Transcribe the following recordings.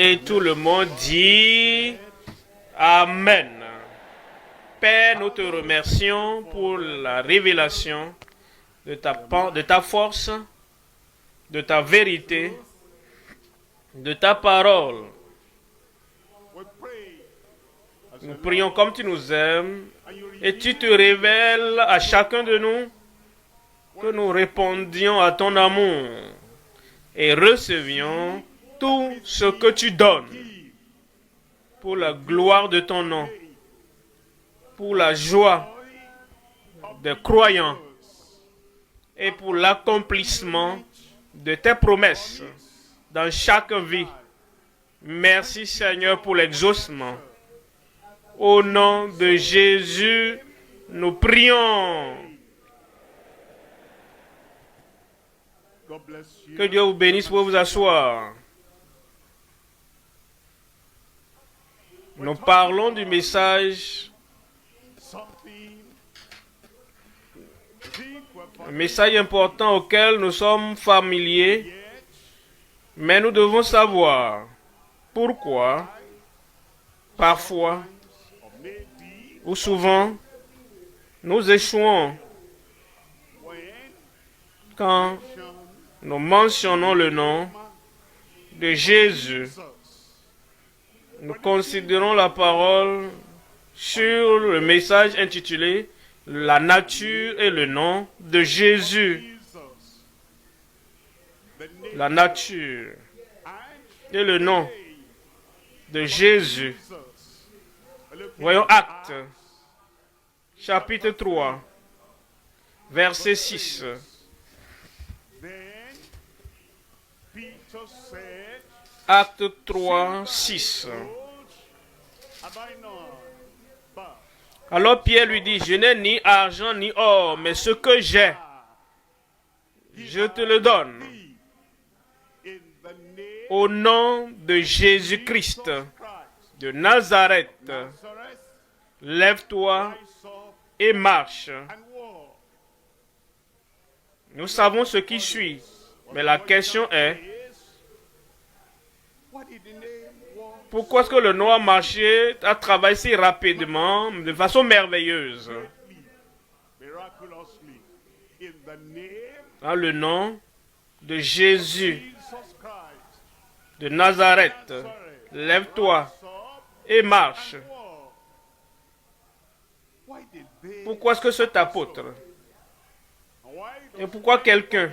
Et tout le monde dit Amen. Père, nous te remercions pour la révélation de ta force, de ta vérité, de ta parole. Nous prions comme tu nous aimes et tu te révèles à chacun de nous, que nous répondions à ton amour et recevions tout ce que tu donnes pour la gloire de ton nom, pour la joie des croyants et pour l'accomplissement de tes promesses dans chaque vie. Merci Seigneur pour l'exaucement. Au nom de Jésus, nous prions. Que Dieu vous bénisse pour vous asseoir. Nous parlons du message, un message important auquel nous sommes familiers, mais nous devons savoir pourquoi, parfois ou souvent, nous échouons quand nous mentionnons le nom de Jésus. Nous considérons la parole sur le message intitulé « La nature et le nom de Jésus ». La nature et le nom de Jésus. Voyons Actes, chapitre 3, verset 6. Acte 3, 6. Alors Pierre lui dit, je n'ai ni argent ni or, mais ce que j'ai, je te le donne. Au nom de Jésus-Christ de Nazareth, lève-toi et marche. Nous savons ce qui suit, mais la question est, pourquoi est-ce que le nom a marché, a travaillé si rapidement, de façon merveilleuse? Dans le nom de Jésus de Nazareth, lève-toi et marche. Pourquoi est-ce que cet apôtre, et pourquoi quelqu'un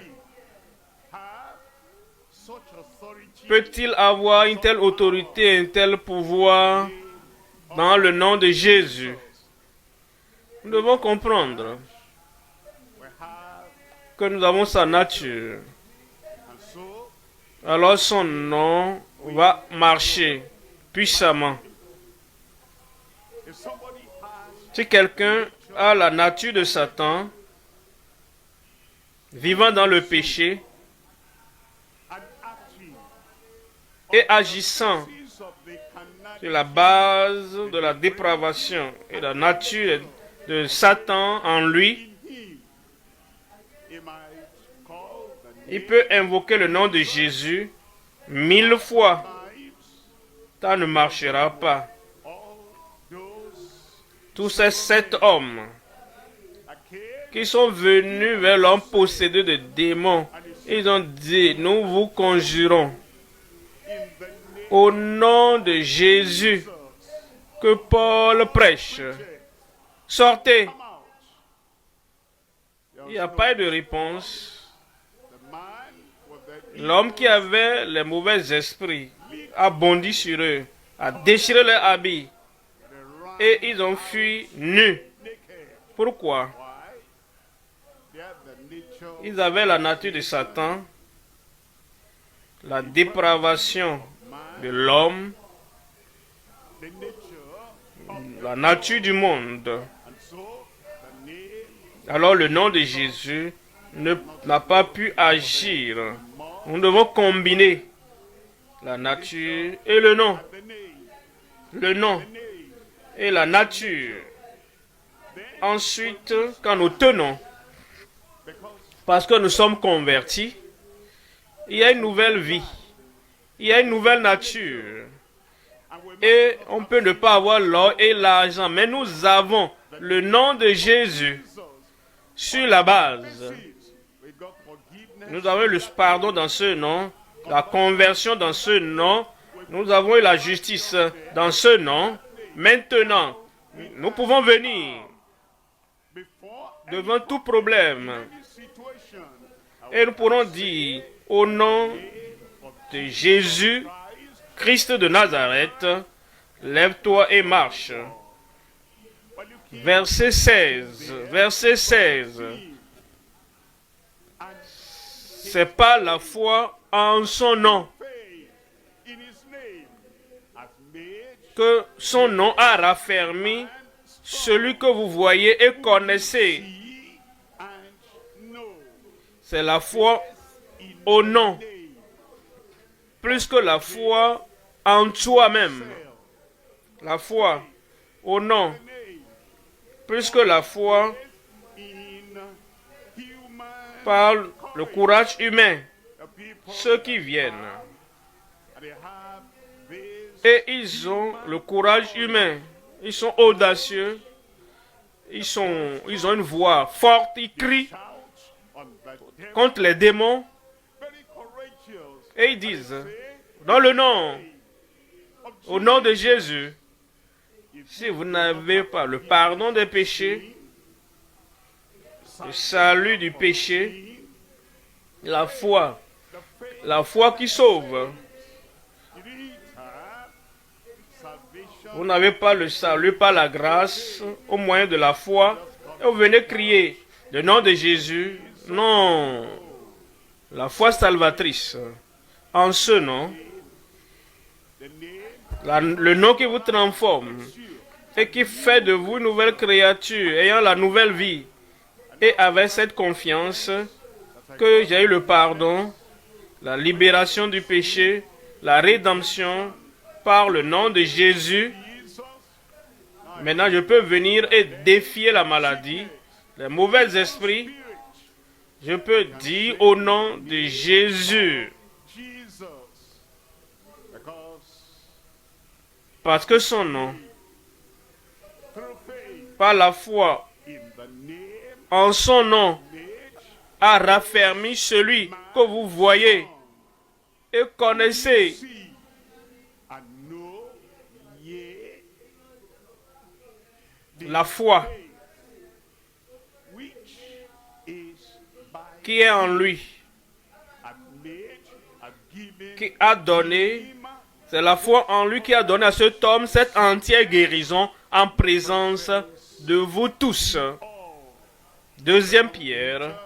peut-il avoir une telle autorité, un tel pouvoir dans le nom de Jésus? Nous devons comprendre que nous avons sa nature. Alors son nom va marcher puissamment. Si quelqu'un a la nature de Satan, vivant dans le péché et agissant sur la base de la dépravation et la nature de Satan en lui, il peut invoquer le nom de Jésus 1000 fois. Ça ne marchera pas. Tous ces 7 hommes qui sont venus vers l'homme possédé de démons, ils ont dit, nous vous conjurons au nom de Jésus que Paul prêche, sortez. Il n'y a pas eu de réponse. L'homme qui avait les mauvais esprits a bondi sur eux, a déchiré leurs habits et ils ont fui nus. Pourquoi? Ils avaient la nature de Satan, la dépravation de l'homme, la nature du monde. Alors le nom de Jésus n'a pas pu agir. Nous devons combiner la nature et le nom. Le nom et la nature. Ensuite, quand nous tenons, parce que nous sommes convertis, il y a une nouvelle vie. Il y a une nouvelle nature. Et on peut ne pas avoir l'or et l'argent, mais nous avons le nom de Jésus sur la base. Nous avons eu le pardon dans ce nom, la conversion dans ce nom. Nous avons eu la justice dans ce nom. Maintenant, nous pouvons venir devant tout problème. Et nous pourrons dire, au nom de Jésus, Christ de Nazareth, lève-toi et marche. Verset 16. Verset 16. C'est pas la foi en son nom que son nom a raffermi celui que vous voyez et connaissez. C'est la foi au nom, plus que la foi en toi-même. La foi au nom, plus que la foi par le courage humain. Ceux qui viennent et ils ont le courage humain, ils sont audacieux, ils ont une voix forte, ils crient contre les démons et ils disent, dans le nom, au nom de Jésus, si vous n'avez pas le pardon des péchés, le salut du péché, la foi qui sauve, vous n'avez pas le salut par la grâce, au moyen de la foi, et vous venez crier le nom de Jésus. Non, la foi salvatrice, en ce nom, le nom qui vous transforme et qui fait de vous une nouvelle créature, ayant la nouvelle vie, et avec cette confiance que j'ai eu le pardon, la libération du péché, la rédemption par le nom de Jésus. Maintenant, je peux venir et défier la maladie, les mauvais esprits. Je peux dire au nom de Jésus. Parce que son nom, par la foi en son nom, a raffermi celui que vous voyez et connaissez. La foi qui est en lui, qui a donné, c'est la foi en lui qui a donné à cet homme cette entière guérison en présence de vous tous. Deuxième Pierre,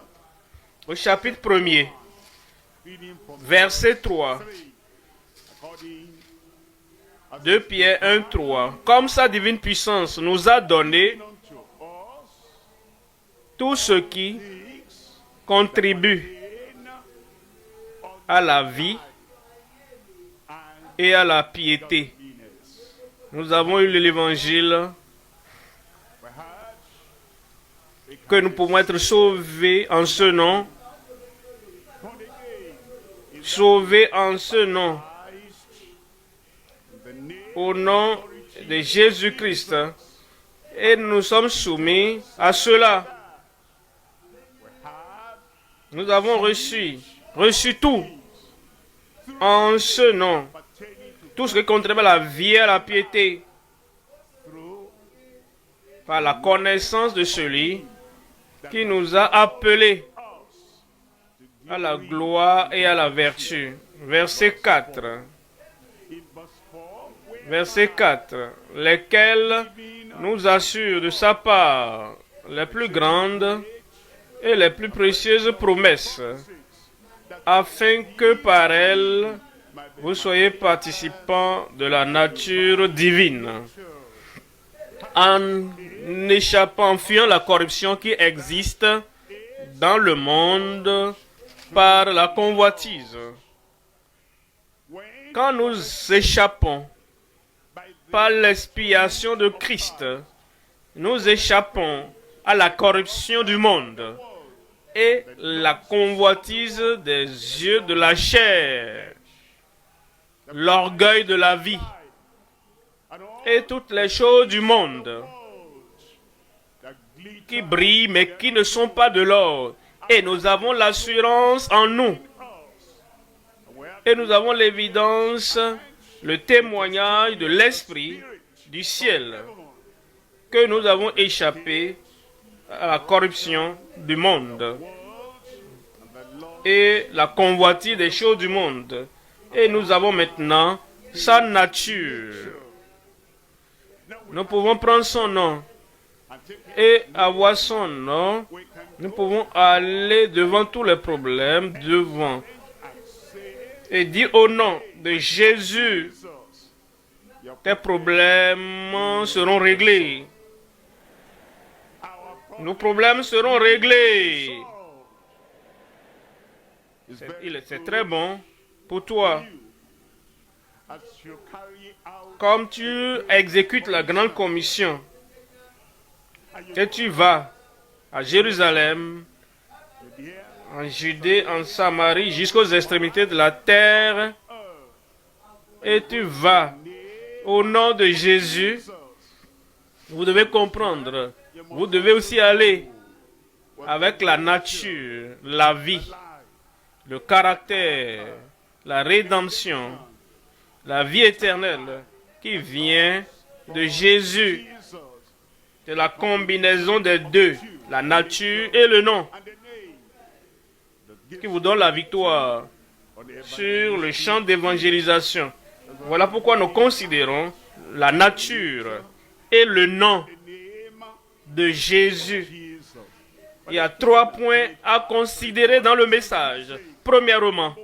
au chapitre 1er, verset 3. 2 Pierre 1, 3. Comme sa divine puissance nous a donné tout ce qui contribue à la vie et à la piété. Nous avons eu l'évangile que nous pouvons être sauvés en ce nom. Sauvés en ce nom. Au nom de Jésus-Christ. Et nous sommes soumis à cela. Nous avons reçu tout en ce nom. Tout ce qui contribue à la vie et à la piété. Par la connaissance de celui qui nous a appelés à la gloire et à la vertu. Verset 4. Verset 4. Lesquels nous assurent de sa part les plus grandes et les plus précieuses promesses, afin que par elles vous soyez participants de la nature divine, en échappant, en fuyant la corruption qui existe dans le monde par la convoitise. Quand nous échappons par l'expiation de Christ, nous échappons à la corruption du monde et la convoitise des yeux de la chair, l'orgueil de la vie, et toutes les choses du monde qui brillent mais qui ne sont pas de l'or. Et nous avons l'assurance en nous. Et nous avons l'évidence, le témoignage de l'Esprit du ciel, que nous avons échappé à la corruption du monde et la convoitise des choses du monde. Et nous avons maintenant sa nature. Nous pouvons prendre son nom et avoir son nom. Nous pouvons aller devant tous les problèmes, devant, et dire au nom de Jésus, tes problèmes seront réglés. Nos problèmes seront réglés. C'est très bon pour toi. Comme tu exécutes la grande commission, et tu vas à Jérusalem, en Judée, en Samarie, jusqu'aux extrémités de la terre, et tu vas au nom de Jésus. Vous devez comprendre, vous devez aussi aller avec la nature, la vie, le caractère, la rédemption, la vie éternelle qui vient de Jésus. C'est la combinaison des deux, la nature et le nom, qui vous donne la victoire sur le champ d'évangélisation. Voilà pourquoi nous considérons la nature et le nom de Jésus. Il y a 3 points à considérer dans le message. Premièrement,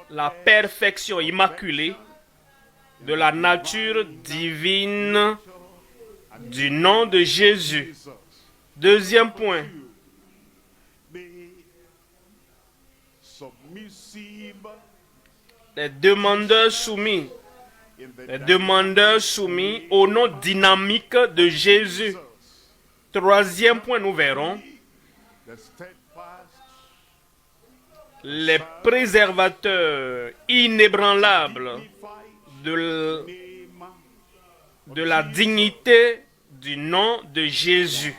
la perfection immaculée de la nature divine du nom de Jésus. Deuxième point, les demandeurs soumis. Les demandeurs soumis au nom dynamique de Jésus. Troisième point, nous verrons les préservateurs inébranlables de la dignité du nom de Jésus.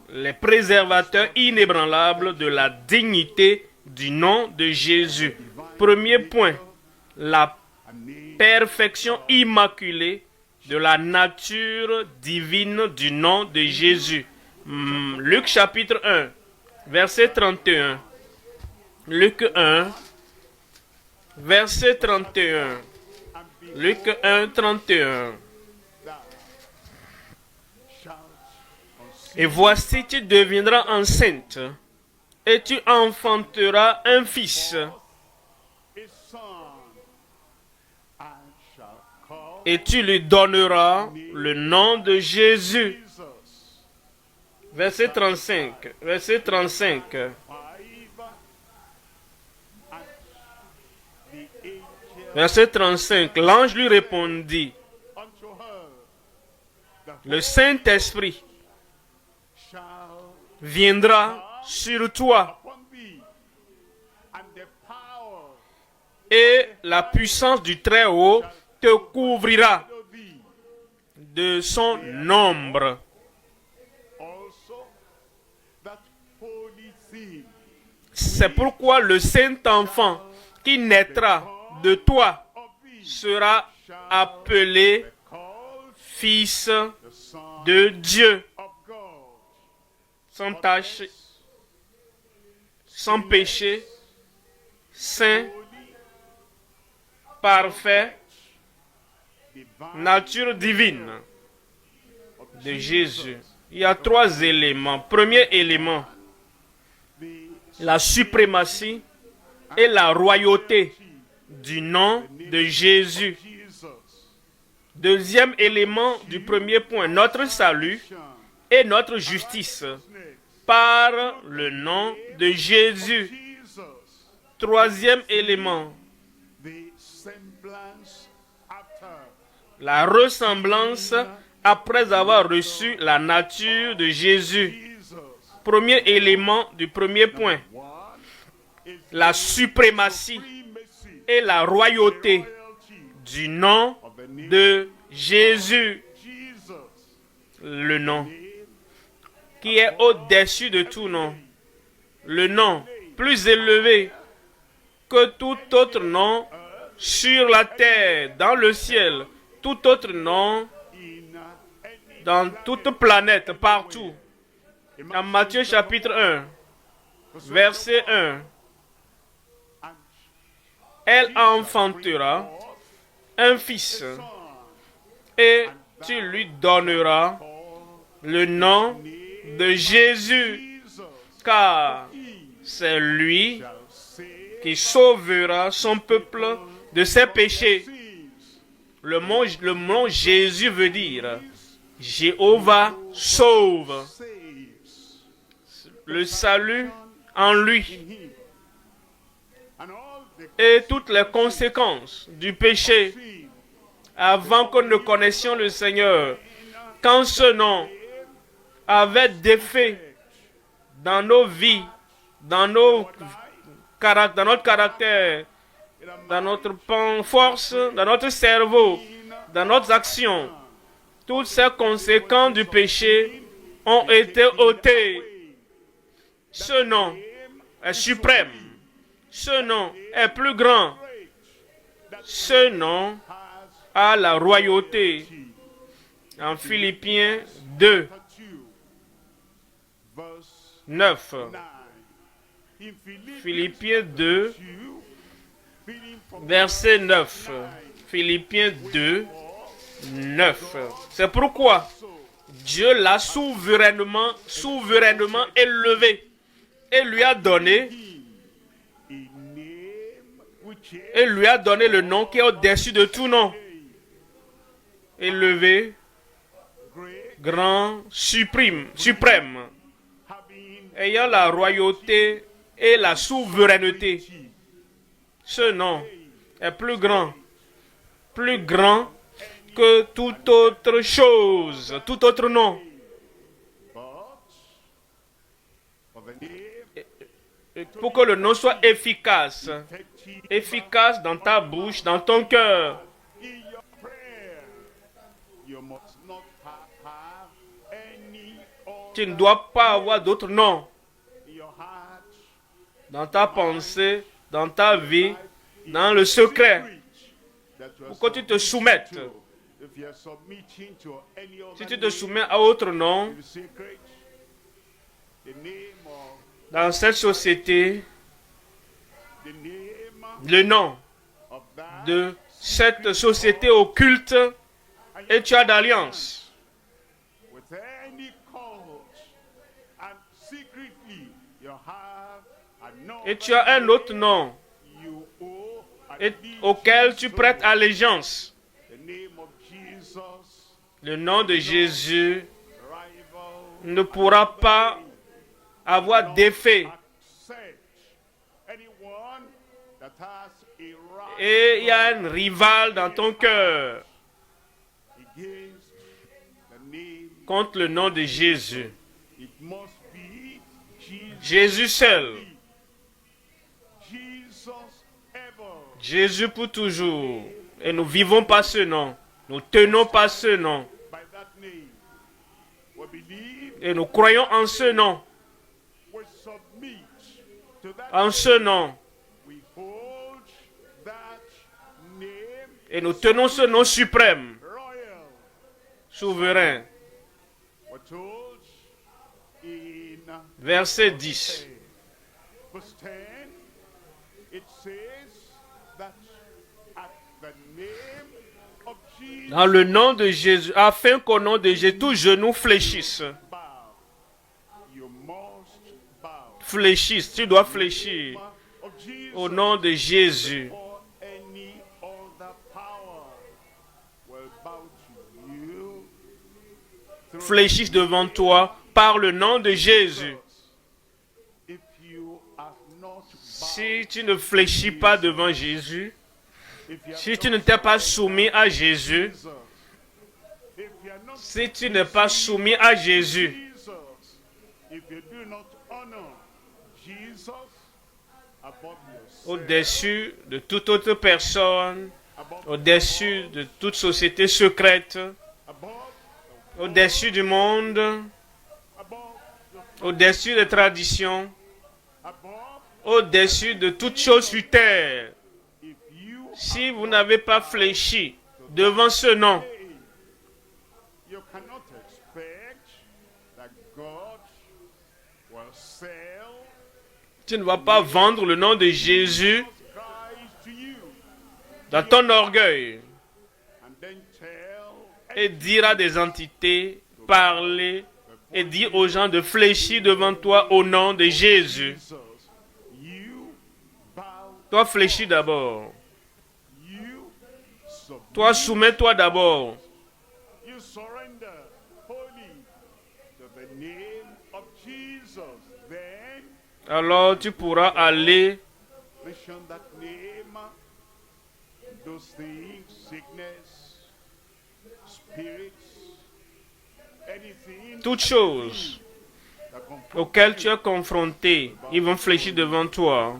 Les préservateurs inébranlables de la dignité du nom de Jésus. Premier point, la perfection immaculée de la nature divine du nom de Jésus. Luc chapitre 1, verset 31. Luc 1, verset 31. Luc 1, 31. Et voici, tu deviendras enceinte, et tu enfanteras un fils. Et tu lui donneras le nom de Jésus. Verset 35. Verset 35. Verset 35. L'ange lui répondit, le Saint-Esprit viendra sur toi et la puissance du Très-Haut te couvrira de son ombre. C'est pourquoi le Saint-Enfant qui naîtra de toi sera appelé Fils de Dieu, sans tache, sans péché, saint, parfait, nature divine de Jésus. Il y a 3 éléments. Premier élément, la suprématie et la royauté du nom de Jésus. Deuxième élément du premier point, notre salut et notre justice par le nom de Jésus. Troisième élément, la ressemblance après avoir reçu la nature de Jésus. Premier élément du premier point, la suprématie et la royauté du nom de Jésus, le nom qui est au-dessus de tout nom, le nom plus élevé que tout autre nom sur la terre, dans le ciel, tout autre nom, dans toute planète, partout. En Matthieu chapitre 1, verset 1, elle enfantera un fils et tu lui donneras le nom de Jésus, car c'est lui qui sauvera son peuple de ses péchés. Le mot Jésus veut dire Jéhovah sauve. Le salut en lui. Et toutes les conséquences du péché avant que nous ne connaissions le Seigneur. Quand ce nom avait d'effet dans nos vies, dans notre caractère, dans notre force, dans notre cerveau, dans nos actions, toutes ces conséquences du péché ont été ôtées. Ce nom est suprême. Ce nom est plus grand. Ce nom a la royauté. En Philippiens 2, 9. Philippiens 2, verset 9. Philippiens 2, 9. C'est pourquoi Dieu l'a souverainement élevé et lui a donné le nom qui est au-dessus de tout nom. Élevé, grand, suprême, ayant la royauté et la souveraineté. Ce nom est plus grand que toute autre chose, tout autre nom. Pour que le nom soit efficace dans ta bouche, dans ton cœur. Tu ne dois pas avoir d'autre nom dans ta pensée, dans ta vie, dans le secret, pour que tu te soumettes. Si tu te soumets à autre nom, dans cette société, le nom de cette société occulte et tu as d'alliance. Et tu as un autre nom auquel tu prêtes allégeance. Le nom de Jésus ne pourra pas avoir d'effet. Et il y a un rival dans ton cœur contre le nom de Jésus. Jésus seul. Jésus pour toujours. Et nous vivons par ce nom. Nous tenons par ce nom. Et nous croyons en ce nom. En ce nom. Et nous tenons ce nom suprême, souverain. Verset 10. Dans le nom de Jésus, afin qu'au nom de Jésus, tous genoux fléchissent. Fléchissent, tu dois fléchir. Au nom de Jésus. Fléchissent devant toi par le nom de Jésus. Si tu ne fléchis pas devant Jésus, si tu ne t'es pas soumis à Jésus, si tu n'es pas soumis à Jésus, au-dessus de toute autre personne, au-dessus de toute société secrète, au-dessus du monde, au-dessus des traditions, au-dessus de toute chose sur terre. Si vous n'avez pas fléchi devant ce nom, tu ne vas pas vendre le nom de Jésus dans ton orgueil et dire à des entités, parler et dire aux gens de fléchir devant toi au nom de Jésus. Toi, fléchis d'abord. Toi, soumets-toi d'abord. Alors tu pourras aller toutes choses auxquelles tu es confronté, ils vont fléchir devant toi,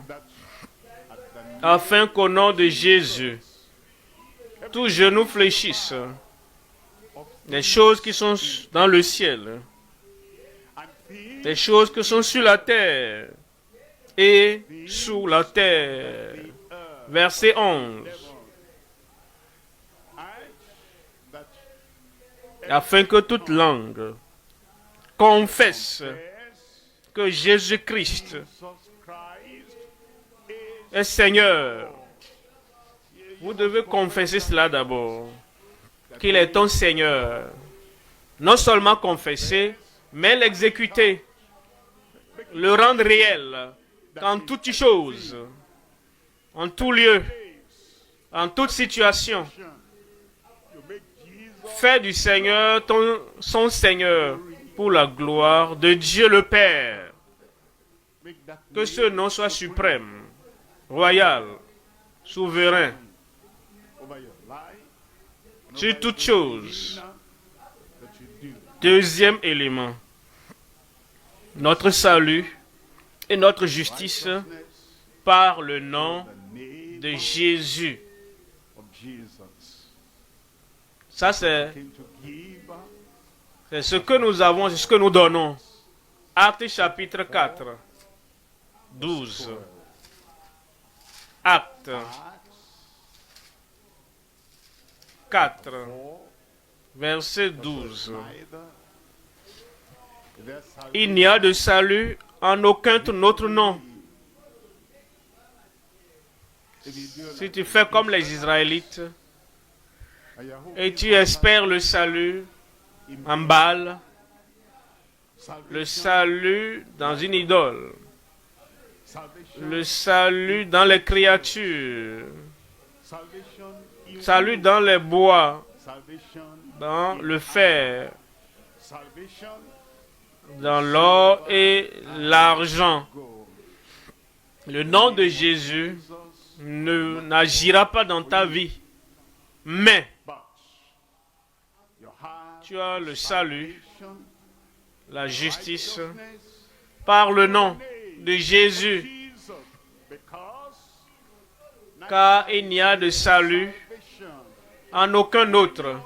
afin qu'au nom de Jésus, tous genoux fléchissent. Les choses qui sont dans le ciel, les choses qui sont sur la terre et sous la terre. Verset 11. Afin que toute langue confesse que Jésus-Christ est Seigneur. Vous devez confesser cela d'abord, qu'il est ton Seigneur. Non seulement confesser, mais l'exécuter, le rendre réel en toutes choses, en tout lieu, en toute situation. Fais du Seigneur son Seigneur pour la gloire de Dieu le Père. Que ce nom soit suprême, royal, souverain, sur toutes choses. Deuxième élément, notre salut et notre justice par le nom de Jésus. Ça, c'est ce que nous avons, c'est ce que nous donnons. Actes chapitre 4, 12. Actes 4, verset 12. Il n'y a de salut en aucun autre nom. Si tu fais comme les Israélites et tu espères le salut en Baal, le salut dans une idole, le salut dans les créatures, salut dans les bois, dans le fer, dans l'or et l'argent. Le nom de Jésus n'agira pas dans ta vie, mais tu as le salut, la justice, par le nom de Jésus, car il n'y a de salut en aucun autre.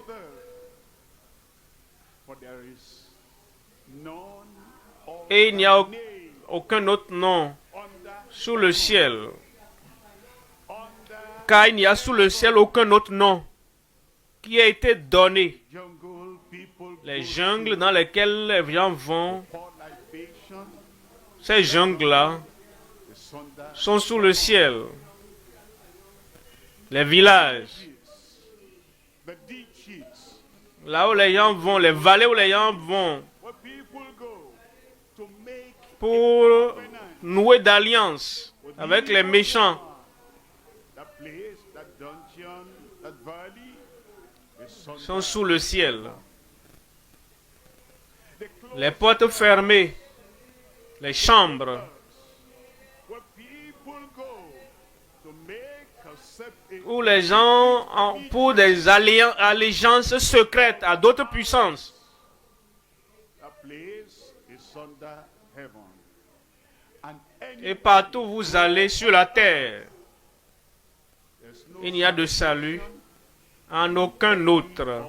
Et il n'y a aucun autre nom sous le ciel, car il n'y a sous le ciel aucun autre nom qui a été donné. Les jungles dans lesquelles les gens vont, ces jungles-là sont sous le ciel. Les villages, là où les gens vont, les vallées où les gens vont, pour nouer d'alliance avec les méchants, sont sous le ciel. Les portes fermées, les chambres, où les gens ont pour des allégeances secrètes à d'autres puissances. Et partout où vous allez sur la terre, Il n'y a de salut en aucun autre,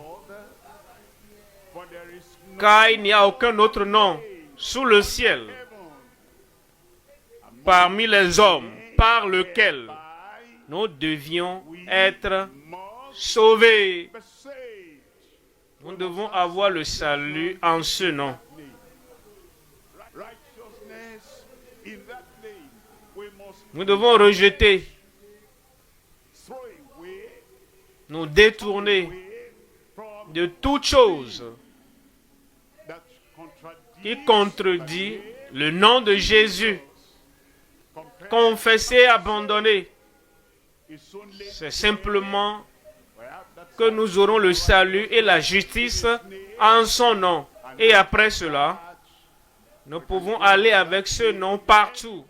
car il n'y a aucun autre nom sous le ciel, parmi les hommes, par lequel nous devions être sauvés. Nous devons avoir le salut en ce nom. Nous devons rejeter, nous détourner de toute chose qui contredit le nom de Jésus. Confesser, abandonner, c'est simplement que nous aurons le salut et la justice en son nom. Et après cela, nous pouvons aller avec ce nom partout.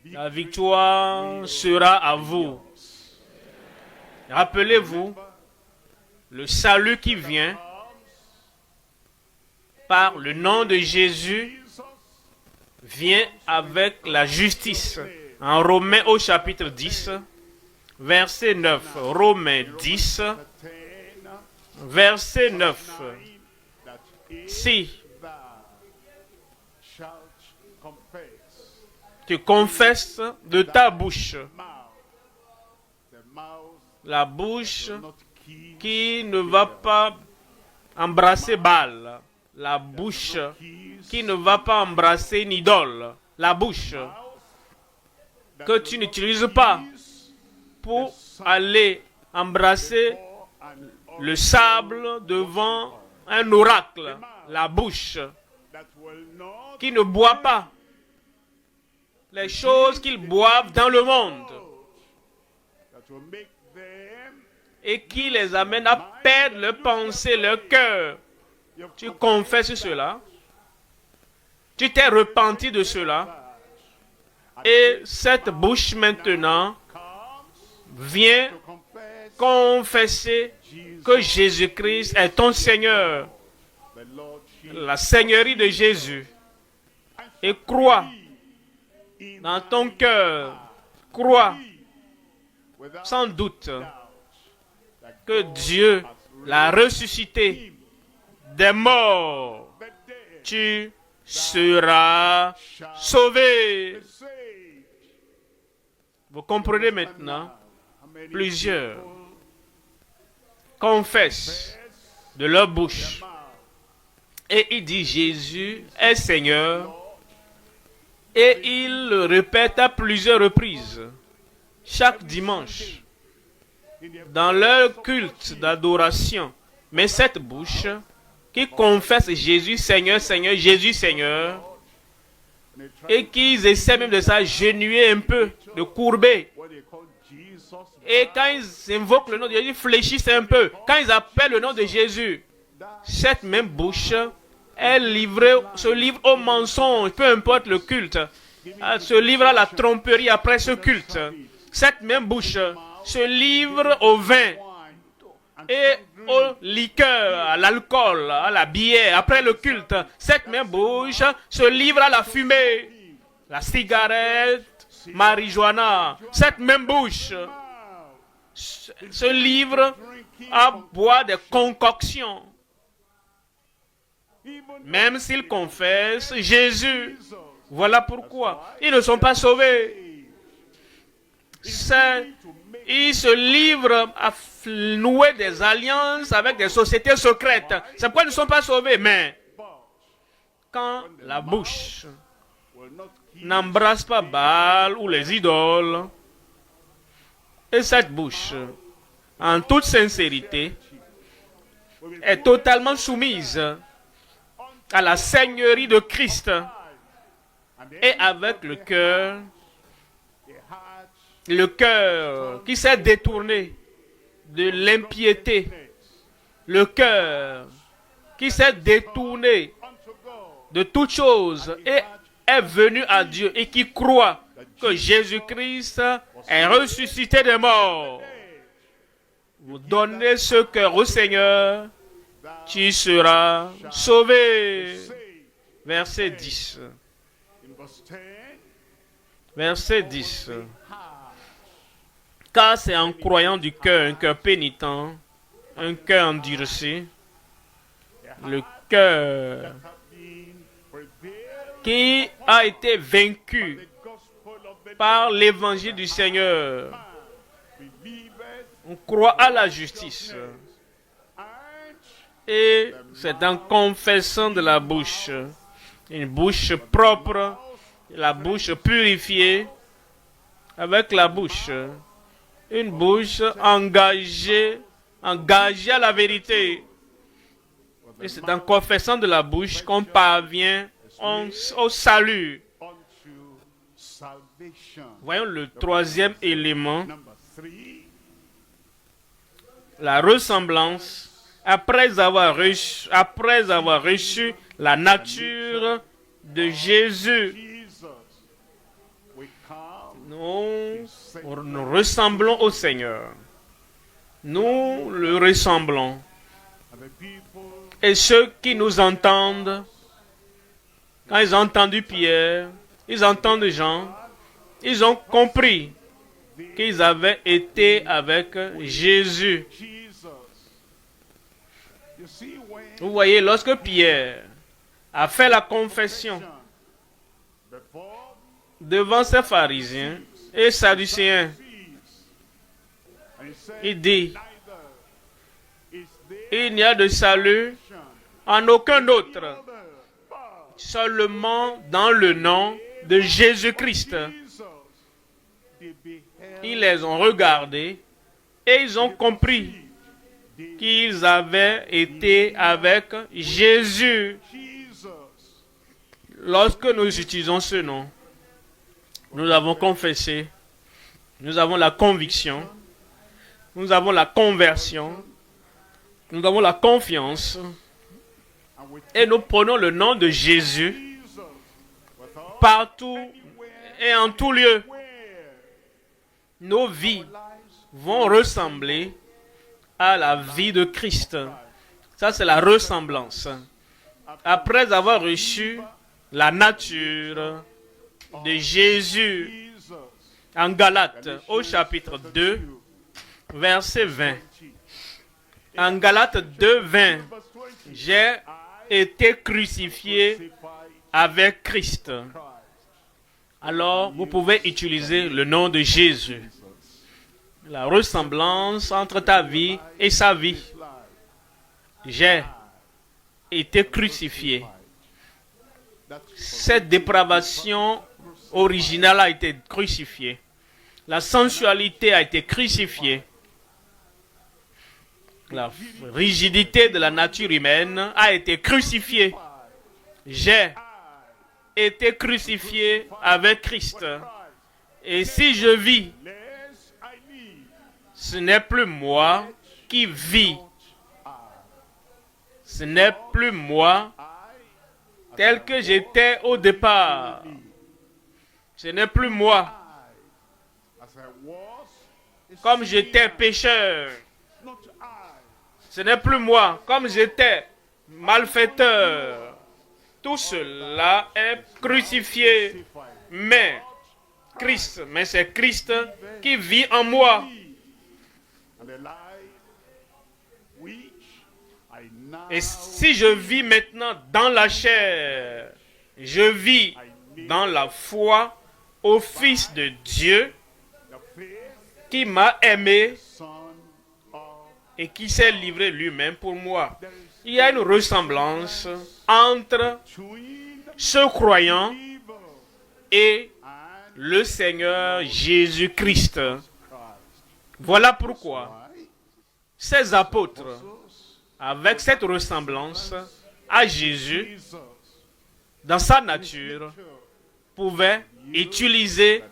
La victoire sera à vous. Rappelez-vous, le salut qui vient par le nom de Jésus vient avec la justice. En Romains au chapitre 10, verset 9. Romains 10, verset 9. Si tu confesses de ta bouche, la bouche qui ne va pas embrasser Baal, la bouche qui ne va pas embrasser une idole, la bouche que tu n'utilises pas pour aller embrasser le sable devant un oracle, la bouche qui ne boit pas les choses qu'ils boivent dans le monde et qui les amènent à perdre leur pensée, leur cœur. Tu confesses cela, tu t'es repenti de cela, et cette bouche maintenant vient confesser que Jésus-Christ est ton Seigneur, la Seigneurie de Jésus, et crois dans ton cœur, crois sans doute que Dieu l'a ressuscité des morts. Tu seras sauvé. Vous comprenez maintenant? Plusieurs confessent de leur bouche et il dit Jésus est Seigneur, et il le répète à plusieurs reprises chaque dimanche dans leur culte d'adoration. Mais cette bouche qui confesse Jésus Seigneur, Seigneur, Jésus Seigneur, et qu'ils essaient même de s'agenouiller un peu, de courber. Et quand ils invoquent le nom de Jésus, ils fléchissent un peu. Quand ils appellent le nom de Jésus, cette même bouche se livre au mensonge, peu importe le culte. Elle se livre à la tromperie après ce culte. Cette même bouche se livre au vin et au liqueur, à l'alcool, à la bière après le culte. Cette même bouche se livre à la fumée, la cigarette, marijuana. Cette même bouche se livre à boire des concoctions. Même s'ils confessent Jésus, voilà pourquoi ils ne sont pas sauvés. Ils se livrent à nouer des alliances avec des sociétés secrètes. C'est pourquoi ils ne sont pas sauvés. Mais quand la bouche n'embrasse pas Baal ou les idoles, et cette bouche, en toute sincérité, est totalement soumise à la Seigneurie de Christ, et avec le cœur qui s'est détourné de l'impiété, le cœur qui s'est détourné de toute chose et est venu à Dieu et qui croit que Jésus-Christ est ressuscité des morts. Vous donnez ce cœur au Seigneur, tu seras sauvé. Verset 10. Verset 10. Car c'est en croyant du cœur, un cœur pénitent, un cœur endurci, le cœur qui a été vaincu par l'évangile du Seigneur. On croit à la justice. Et c'est en confessant de la bouche, une bouche propre, la bouche purifiée, avec la bouche, une bouche engagée à la vérité. Et c'est en confessant de la bouche qu'on parvient au salut. Voyons le troisième élément, la ressemblance. Après avoir reçu la nature de Jésus, nous ressemblons au Seigneur. Nous le ressemblons. Et ceux qui nous entendent, quand ils ont entendu Pierre, ils entendent Jean, ils ont compris qu'ils avaient été avec Jésus. Vous voyez, lorsque Pierre a fait la confession devant ces pharisiens et sadducéens, il dit, il n'y a de salut en aucun autre, seulement dans le nom de Jésus-Christ. Ils les ont regardés et ils ont compris qu'ils avaient été avec Jésus. Lorsque nous utilisons ce nom, nous avons confessé, nous avons la conviction, nous avons la conversion, nous avons la confiance, et nous prenons le nom de Jésus partout et en tout lieu. Nos vies vont ressembler à la vie de Christ. Ça, c'est la ressemblance. Après avoir reçu la nature de Jésus, en Galates, au chapitre 2, verset 20. En Galates 2, 20, j'ai été crucifié avec Christ. Alors, vous pouvez utiliser le nom de Jésus. La ressemblance entre ta vie et sa vie. J'ai été crucifié. Cette dépravation originale a été crucifiée. La sensualité a été crucifiée. La rigidité de la nature humaine a été crucifiée. J'ai été crucifié avec Christ. Et si je vis, ce n'est plus moi qui vis. Ce n'est plus moi tel que j'étais au départ. Ce n'est plus moi comme j'étais pécheur. Ce n'est plus moi comme j'étais malfaiteur. Tout cela est crucifié. Mais c'est Christ qui vit en moi. Et si je vis maintenant dans la chair, je vis dans la foi au Fils de Dieu qui m'a aimé et qui s'est livré lui-même pour moi. Il y a une ressemblance entre ce croyant et le Seigneur Jésus-Christ. Voilà pourquoi ces apôtres, avec cette ressemblance à Jésus, dans sa nature, pouvaient utiliser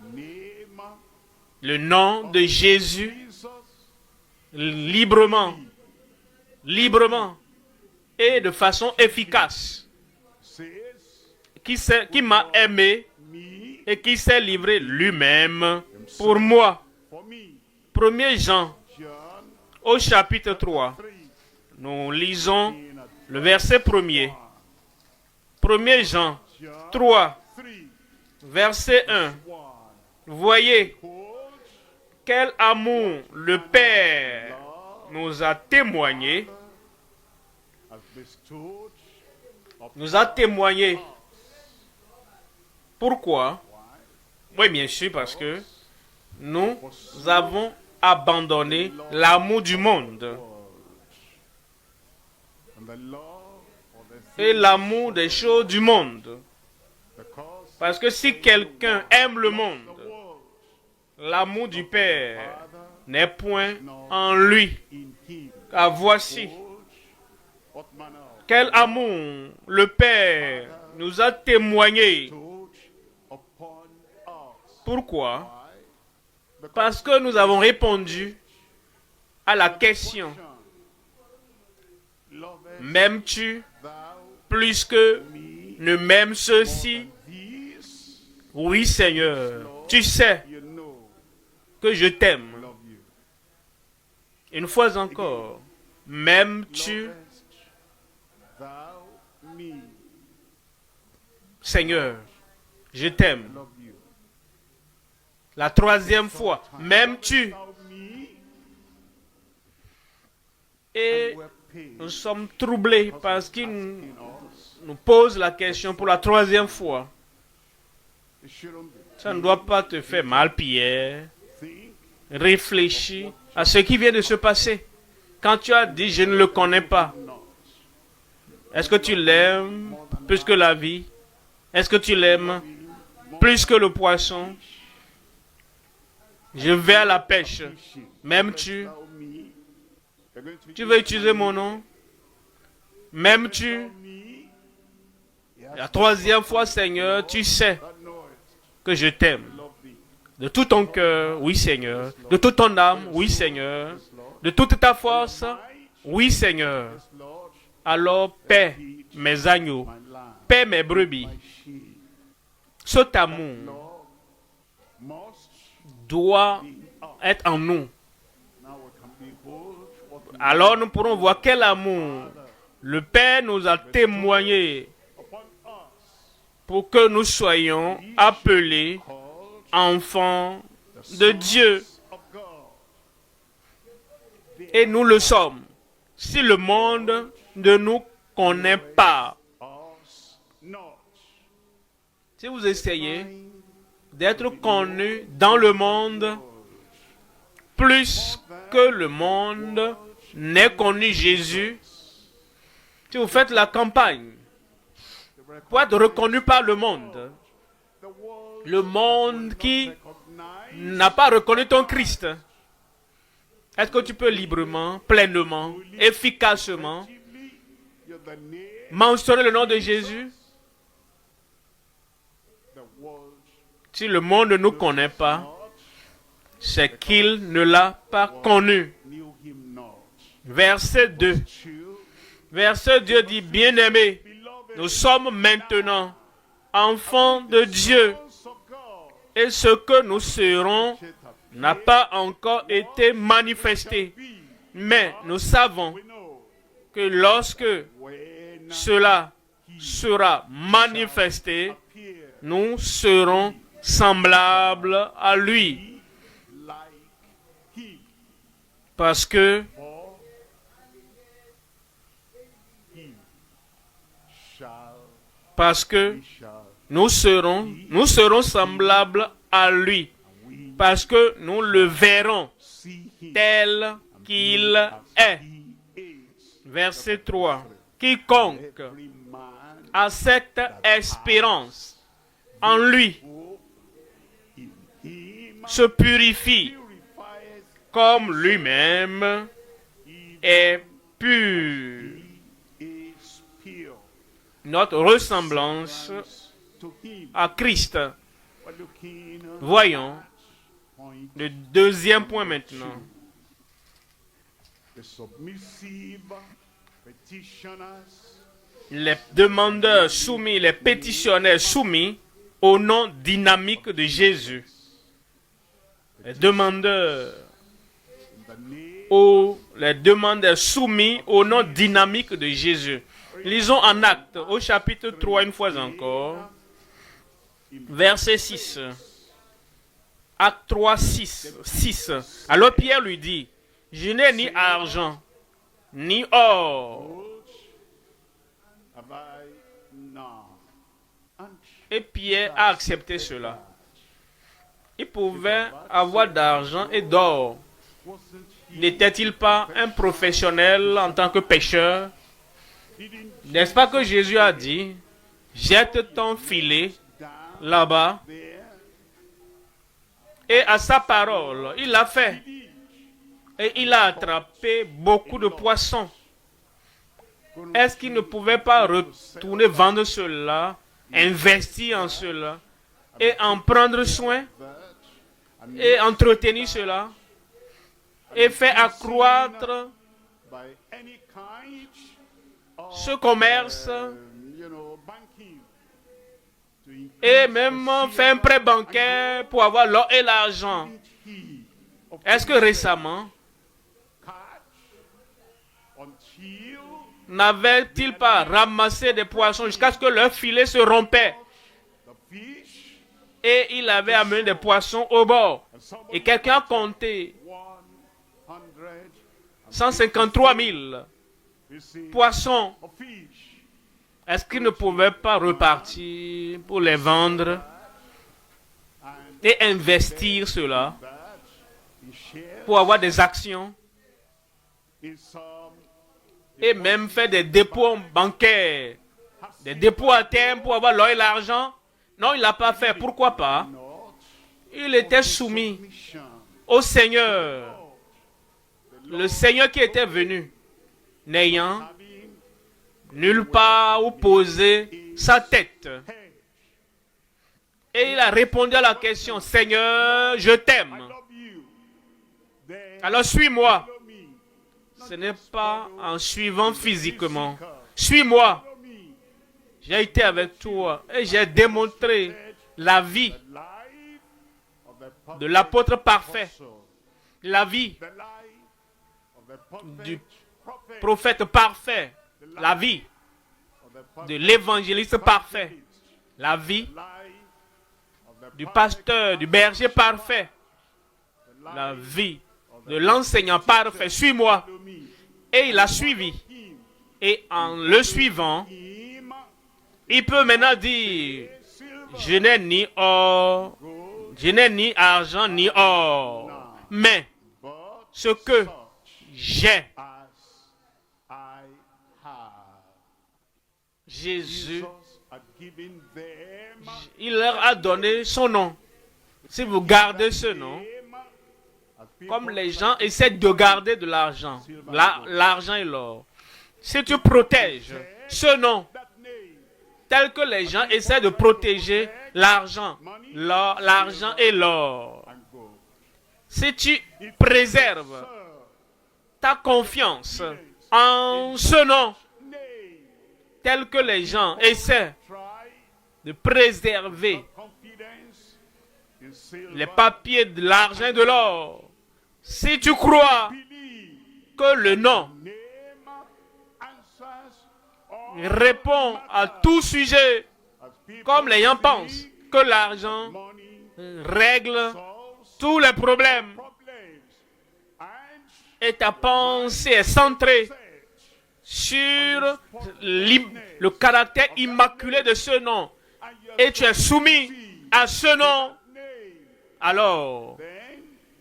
le nom de Jésus librement et de façon efficace, qui m'a aimé et qui s'est livré lui-même pour moi. 1 Jean, au chapitre 3, nous lisons le verset 1er. 1 Jean 3, verset 1. Voyez quel amour le Père nous a témoigné, nous a témoigné. Pourquoi? Oui, bien sûr, parce que nous avons abandonné l'amour du monde et l'amour des choses du monde. Parce que si quelqu'un aime le monde, l'amour du Père n'est point en lui. Car voici quel amour le Père nous a témoigné. Pourquoi? Parce que nous avons répondu à la question: m'aimes-tu plus que ne m'aiment ceux-ci? Oui, Seigneur, tu sais que je t'aime. Une fois encore, m'aimes-tu? Seigneur, je t'aime. La troisième fois, m'aimes-tu? Et nous sommes troublés parce qu'il nous pose la question pour la troisième fois. Ça ne doit pas te faire mal, Pierre. Réfléchis à ce qui vient de se passer. Quand tu as dit, je ne le connais pas. Est-ce que tu l'aimes plus que la vie? Est-ce que tu l'aimes plus que le poisson? Je vais à la pêche. M'aimes-tu? Tu veux utiliser mon nom? M'aimes-tu? La troisième fois, Seigneur, tu sais que je t'aime. De tout ton cœur, oui, Seigneur. De toute ton âme, oui, Seigneur. De toute ta force, oui, Seigneur. Alors, paie mes agneaux, paie mes brebis. Cet amour doit être en nous. Alors nous pourrons voir quel amour le Père nous a témoigné pour que nous soyons appelés enfants de Dieu. Et nous le sommes. Si le monde ne nous connaît pas, si vous essayez d'être connus dans le monde plus que le monde n'ait connu Jésus, si vous faites la campagne pour être reconnu par le monde qui n'a pas reconnu ton Christ, est-ce que tu peux librement, pleinement, efficacement mentionner le nom de Jésus? Si le monde ne nous connaît pas, c'est qu'il ne l'a pas connu. Verset 2. Verset 2 dit, bien-aimés, nous sommes maintenant enfants de Dieu. Et ce que nous serons n'a pas encore été manifesté. Mais nous savons que lorsque cela sera manifesté, nous serons semblables à lui. Parce que nous serons semblables à lui. Parce que nous le verrons tel qu'il est. Verset 3. Quiconque a cette espérance en lui se purifie comme lui-même est pur. Notre ressemblance à Christ. Voyons le deuxième point maintenant. Les demandeurs soumis, les pétitionnaires soumis au nom dynamique de Jésus. Les demandeurs soumis au nom dynamique de Jésus. Lisons en Actes au chapitre 3 une fois encore. Verset 6. Acte 3, 6. Alors Pierre lui dit, je n'ai ni argent, ni or. Et Pierre a accepté cela. Il pouvait avoir d'argent et d'or. N'était-il pas un professionnel en tant que pêcheur? N'est-ce pas que Jésus a dit, jette ton filet là-bas? Et à sa parole, il l'a fait. Et il a attrapé beaucoup de poissons. Est-ce qu'il ne pouvait pas retourner vendre cela, investir en cela, et en prendre soin, et entretenir cela, et faire accroître ce commerce, et même faire un prêt bancaire pour avoir l'or et l'argent? Est-ce que récemment, n'avait-il pas ramassé des poissons jusqu'à ce que leur filet se rompait? Et il avait amené des poissons au bord. Et quelqu'un a compté 153 000 poissons. Est-ce qu'il ne pouvait pas repartir pour les vendre et investir cela pour avoir des actions et même faire des dépôts bancaires, des dépôts à terme pour avoir l'or et l'argent? Non, il ne l'a pas fait. Pourquoi pas? Il était soumis au Seigneur. Le Seigneur qui était venu, n'ayant nulle part où poser sa tête. Et il a répondu à la question, Seigneur, je t'aime. Alors suis-moi. Ce n'est pas en suivant physiquement. Suis-moi. J'ai été avec toi et j'ai démontré la vie de l'apôtre parfait, la vie du prophète parfait, la vie de l'évangéliste parfait, la vie du pasteur, du berger parfait, la vie de l'enseignant parfait. Suis-moi. Et il a suivi. Et en le suivant, il peut maintenant dire, je n'ai ni or, je n'ai ni argent ni or, mais ce que j'ai, Jésus, il leur a donné son nom. Si vous gardez ce nom, comme les gens essaient de garder de l'argent, l'argent et l'or, si tu protèges ce nom, tel que les gens essaient de protéger l'argent et l'or, si tu préserves ta confiance en ce nom, tel que les gens essaient de préserver les papiers de l'argent et de l'or, si tu crois que le nom répond à tout sujet, comme les gens pensent que l'argent règle tous les problèmes, et ta pensée est centrée sur le caractère immaculé de ce nom, et tu es soumis à ce nom, alors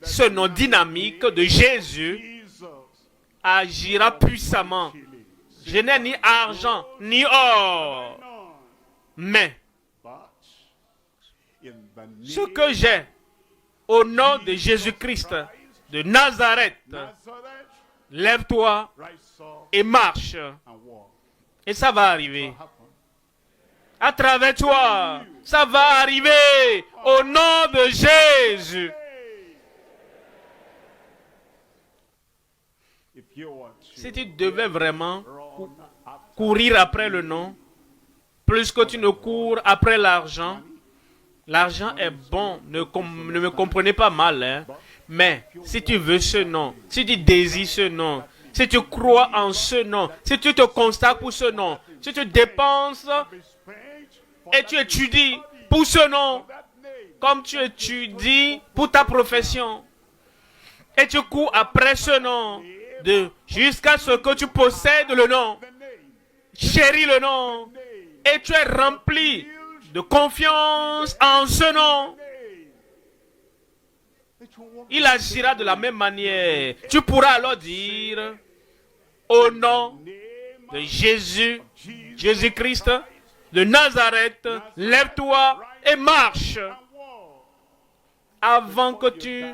ce nom dynamique de Jésus agira puissamment. Je n'ai ni argent ni or, mais ce que j'ai, au nom de Jésus-Christ de Nazareth, lève-toi et marche. Et ça va arriver. À travers toi, ça va arriver au nom de Jésus. Si tu devais vraiment courir après le nom, plus que tu ne cours après l'argent, l'argent est bon, ne me comprenez pas mal, hein? Mais si tu veux ce nom, si tu désires ce nom, si tu crois en ce nom, si tu te consacres pour ce nom, si tu dépenses et tu étudies pour ce nom, comme tu étudies pour ta profession. Et tu cours après ce nom jusqu'à ce que tu possèdes le nom. Chéris le nom. Et tu es rempli de confiance en ce nom. Il agira de la même manière. Tu pourras alors dire, au nom de Jésus, Jésus-Christ, de Nazareth, lève-toi et marche. Avant que tu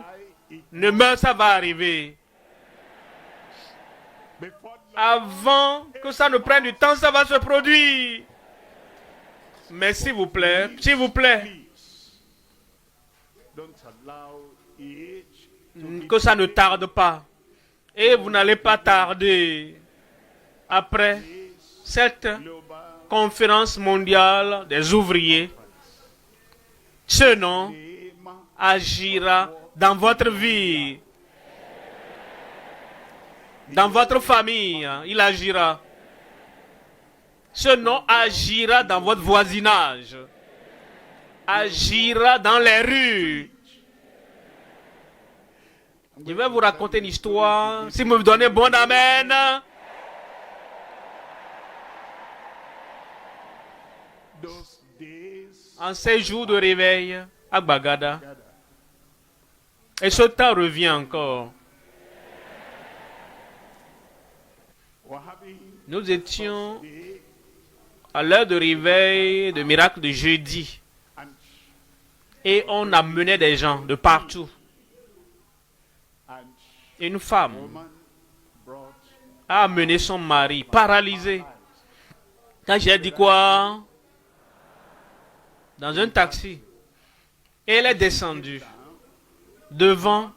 ne meurs, ça va arriver. Avant que ça ne prenne du temps, ça va se produire. Mais s'il vous plaît, que ça ne tarde pas. Et vous n'allez pas tarder. Après cette conférence mondiale des ouvriers, ce nom agira dans votre vie. Dans votre famille, il agira. Ce nom agira dans votre voisinage. Agira dans les rues. Je vais vous raconter une histoire. Si vous me donnez bon amen. En ces jours de réveil à Bagada. Et ce temps revient encore. Nous étions à l'heure de réveil de miracle de jeudi. Et on amenait des gens de partout. Une femme a amené son mari paralysé. Quand j'ai dit quoi? Dans un taxi. Et elle est descendue devant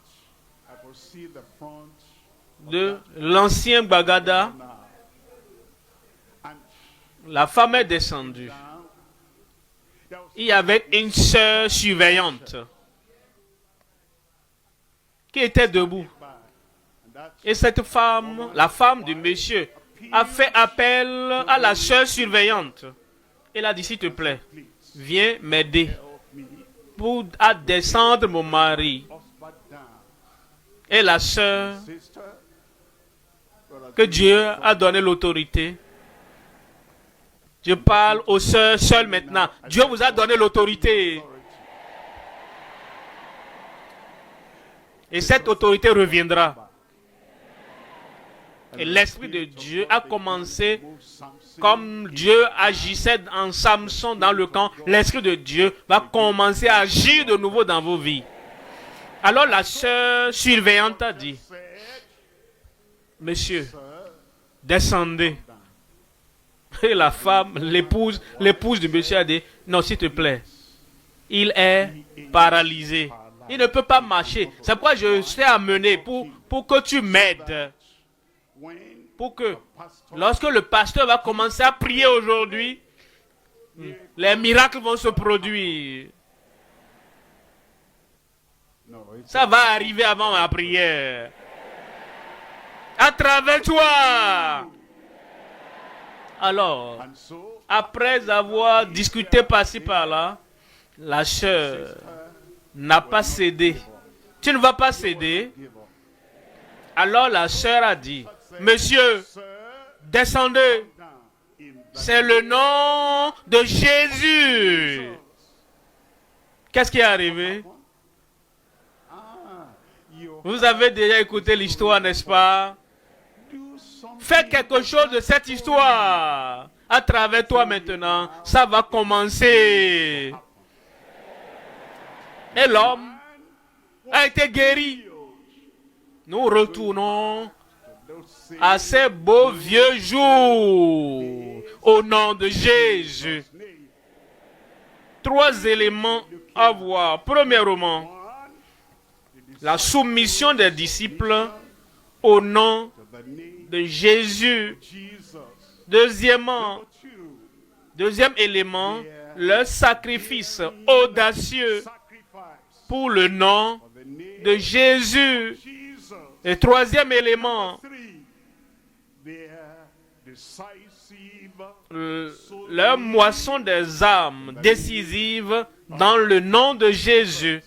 de l'ancien Bagada. La femme est descendue. Il y avait une sœur surveillante qui était debout. Et cette femme, la femme du monsieur, a fait appel à la sœur surveillante. Elle a dit, s'il te plaît, viens m'aider à descendre mon mari. Et la sœur, que Dieu a donné l'autorité. Je parle aux sœurs seules maintenant. Dieu vous a donné l'autorité. Et cette autorité reviendra. Et l'Esprit de Dieu a commencé comme Dieu agissait en Samson dans le camp. L'Esprit de Dieu va commencer à agir de nouveau dans vos vies. Alors la sœur surveillante a dit, monsieur, descendez. Et la femme, l'épouse du monsieur a dit, non, s'il te plaît, il est paralysé. Il ne peut pas marcher. C'est pourquoi je t'ai amené pour que tu m'aides. Pour que, lorsque le pasteur va commencer à prier aujourd'hui, les miracles vont se produire. Ça va arriver avant la prière. À travers toi. Alors, après avoir discuté par-ci par-là, la sœur n'a pas cédé. Tu ne vas pas céder. Alors la sœur a dit, monsieur, descendez. C'est le nom de Jésus. Qu'est-ce qui est arrivé? Vous avez déjà écouté l'histoire, n'est-ce pas? Fais quelque chose de cette histoire. À travers toi maintenant, ça va commencer. Et l'homme a été guéri. Nous retournons à ces beaux vieux jours au nom de Jésus. 3 éléments à voir. Premièrement, la soumission des disciples au nom de Jésus. Deuxième élément, le sacrifice audacieux pour le nom de Jésus. Et troisième élément, leur moisson des âmes décisive dans le nom de Jésus.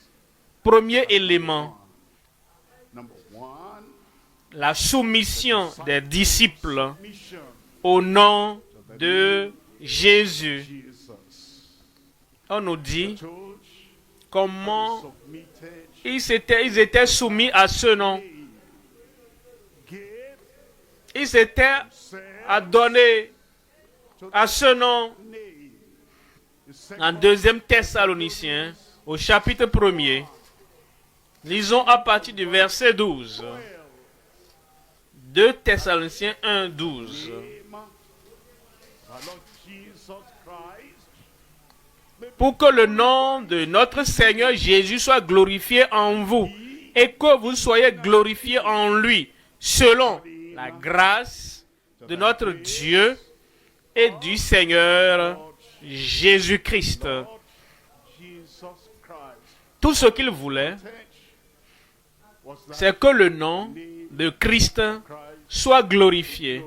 Premier élément, la soumission des disciples au nom de Jésus. On nous dit comment ils étaient soumis à ce nom. Ils s'étaient adonnés à ce nom. En 2 Thessaloniciens, au chapitre 1er, lisons à partir du verset 12. 2 Thessaloniciens 1, 12. Pour que le nom de notre Seigneur Jésus soit glorifié en vous et que vous soyez glorifiés en lui, selon la grâce de notre Dieu et du Seigneur Jésus-Christ. Tout ce qu'il voulait, c'est que le nom de Christ soit glorifié.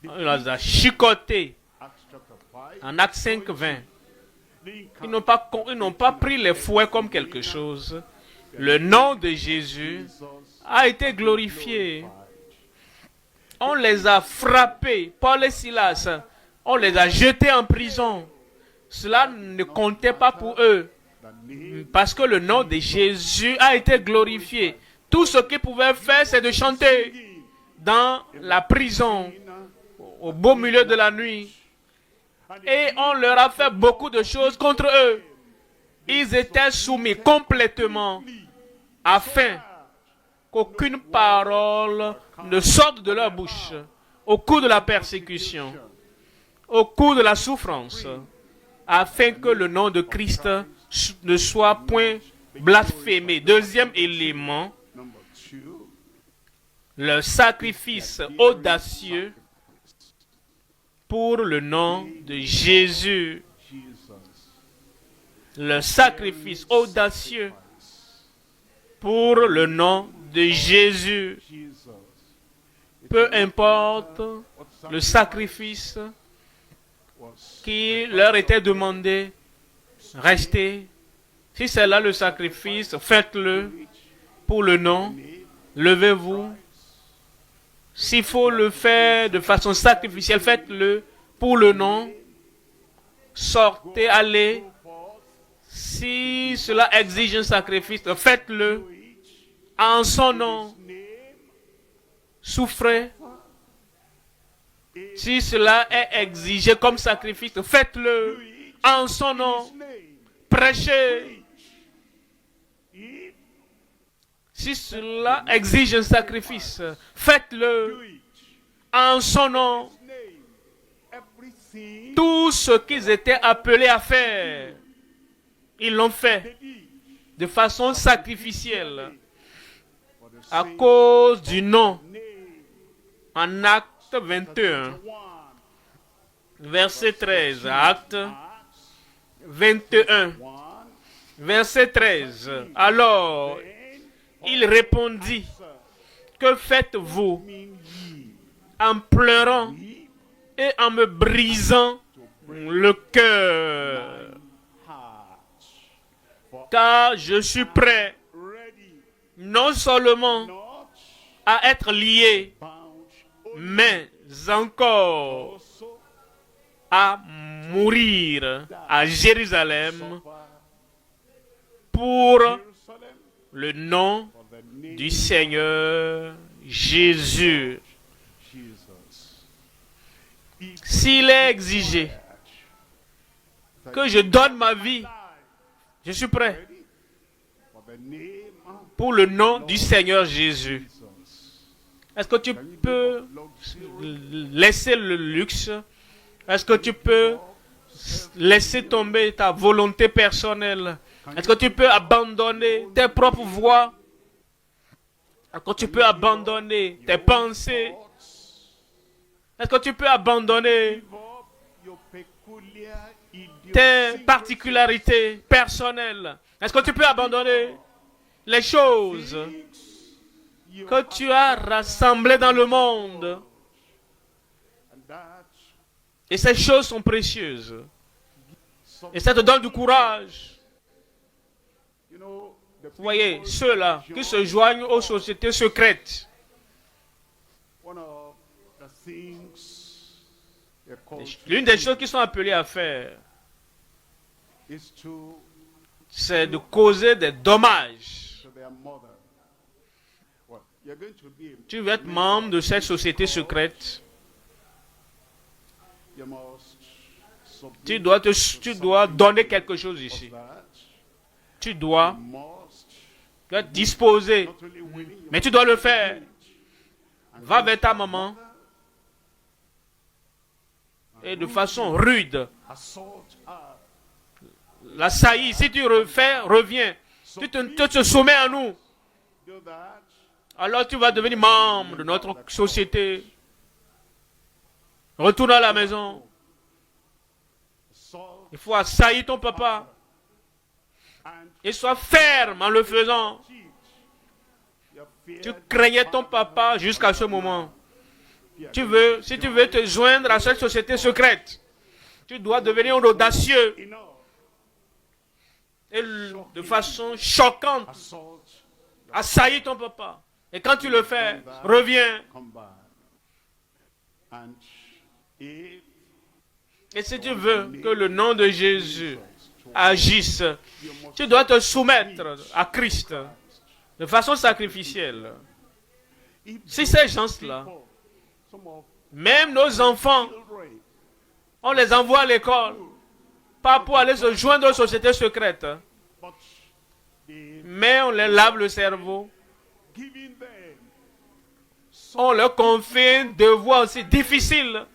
Il les a chicotés en Actes 5, 20. Ils n'ont pas pris les fouets comme quelque chose. Le nom de Jésus a été glorifié. On les a frappés, Paul et Silas. On les a jetés en prison. Cela ne comptait pas pour eux. Parce que le nom de Jésus a été glorifié. Tout ce qu'ils pouvaient faire, c'est de chanter dans la prison, au beau milieu de la nuit. Et on leur a fait beaucoup de choses contre eux. Ils étaient soumis complètement afin qu'aucune parole ne sorte de leur bouche au cours de la persécution, au cours de la souffrance, afin que le nom de Christ ne soit point blasphémé. Deuxième élément, le sacrifice audacieux pour le nom de Jésus. Le sacrifice audacieux pour le nom de Jésus. Peu importe le sacrifice qui leur était demandé, restez. Si c'est là le sacrifice, faites-le pour le nom. Levez-vous. S'il faut le faire de façon sacrificielle, faites-le pour le nom. Sortez, allez. Si cela exige un sacrifice, faites-le en son nom. Souffrez. Si cela est exigé comme sacrifice, faites-le en son nom. Prêchez. Si cela exige un sacrifice, faites-le en son nom. Tout ce qu'ils étaient appelés à faire, ils l'ont fait de façon sacrificielle à cause du nom. En Acte 21, verset 13, Acte 21, verset 13. Alors, il répondit, que faites-vous en pleurant et en me brisant le cœur? Car je suis prêt non seulement à être lié, mais encore à mourir à Jérusalem pour le nom du Seigneur Jésus. S'il est exigé que je donne ma vie, je suis prêt pour le nom du Seigneur Jésus. Est-ce que tu peux laisser le luxe? Est-ce que tu peux laisser tomber ta volonté personnelle? Est-ce que tu peux abandonner tes propres voies? Est-ce que tu peux abandonner tes pensées? Est-ce que tu peux abandonner tes particularités personnelles? Est-ce que tu peux abandonner les choses que tu as rassemblées dans le monde? Et ces choses sont précieuses. Et ça te donne du courage. Vous voyez, ceux-là qui se joignent aux sociétés secrètes, l'une des choses qu'ils sont appelés à faire, c'est de causer des dommages. Tu veux être membre de cette société secrète, tu dois donner quelque chose ici. Tu dois être disposé, mais tu dois le faire. Va vers ta maman et de façon rude, la saillie, si tu reviens, tu te soumets à nous, alors tu vas devenir membre de notre société. Retourne à la maison. Il faut assaillir ton papa. Et sois ferme en le faisant. Tu craignais ton papa jusqu'à ce moment. Si tu veux te joindre à cette société secrète, tu dois devenir un audacieux. Et de façon choquante, assaillir ton papa. Et quand tu le fais, reviens. Et si tu veux que le nom de Jésus agisse, tu dois te soumettre à Christ de façon sacrificielle. Si ces gens-là, même nos enfants, on les envoie à l'école, pas pour aller se joindre aux sociétés secrètes, mais on les lave le cerveau. On leur confie un devoir aussi difficile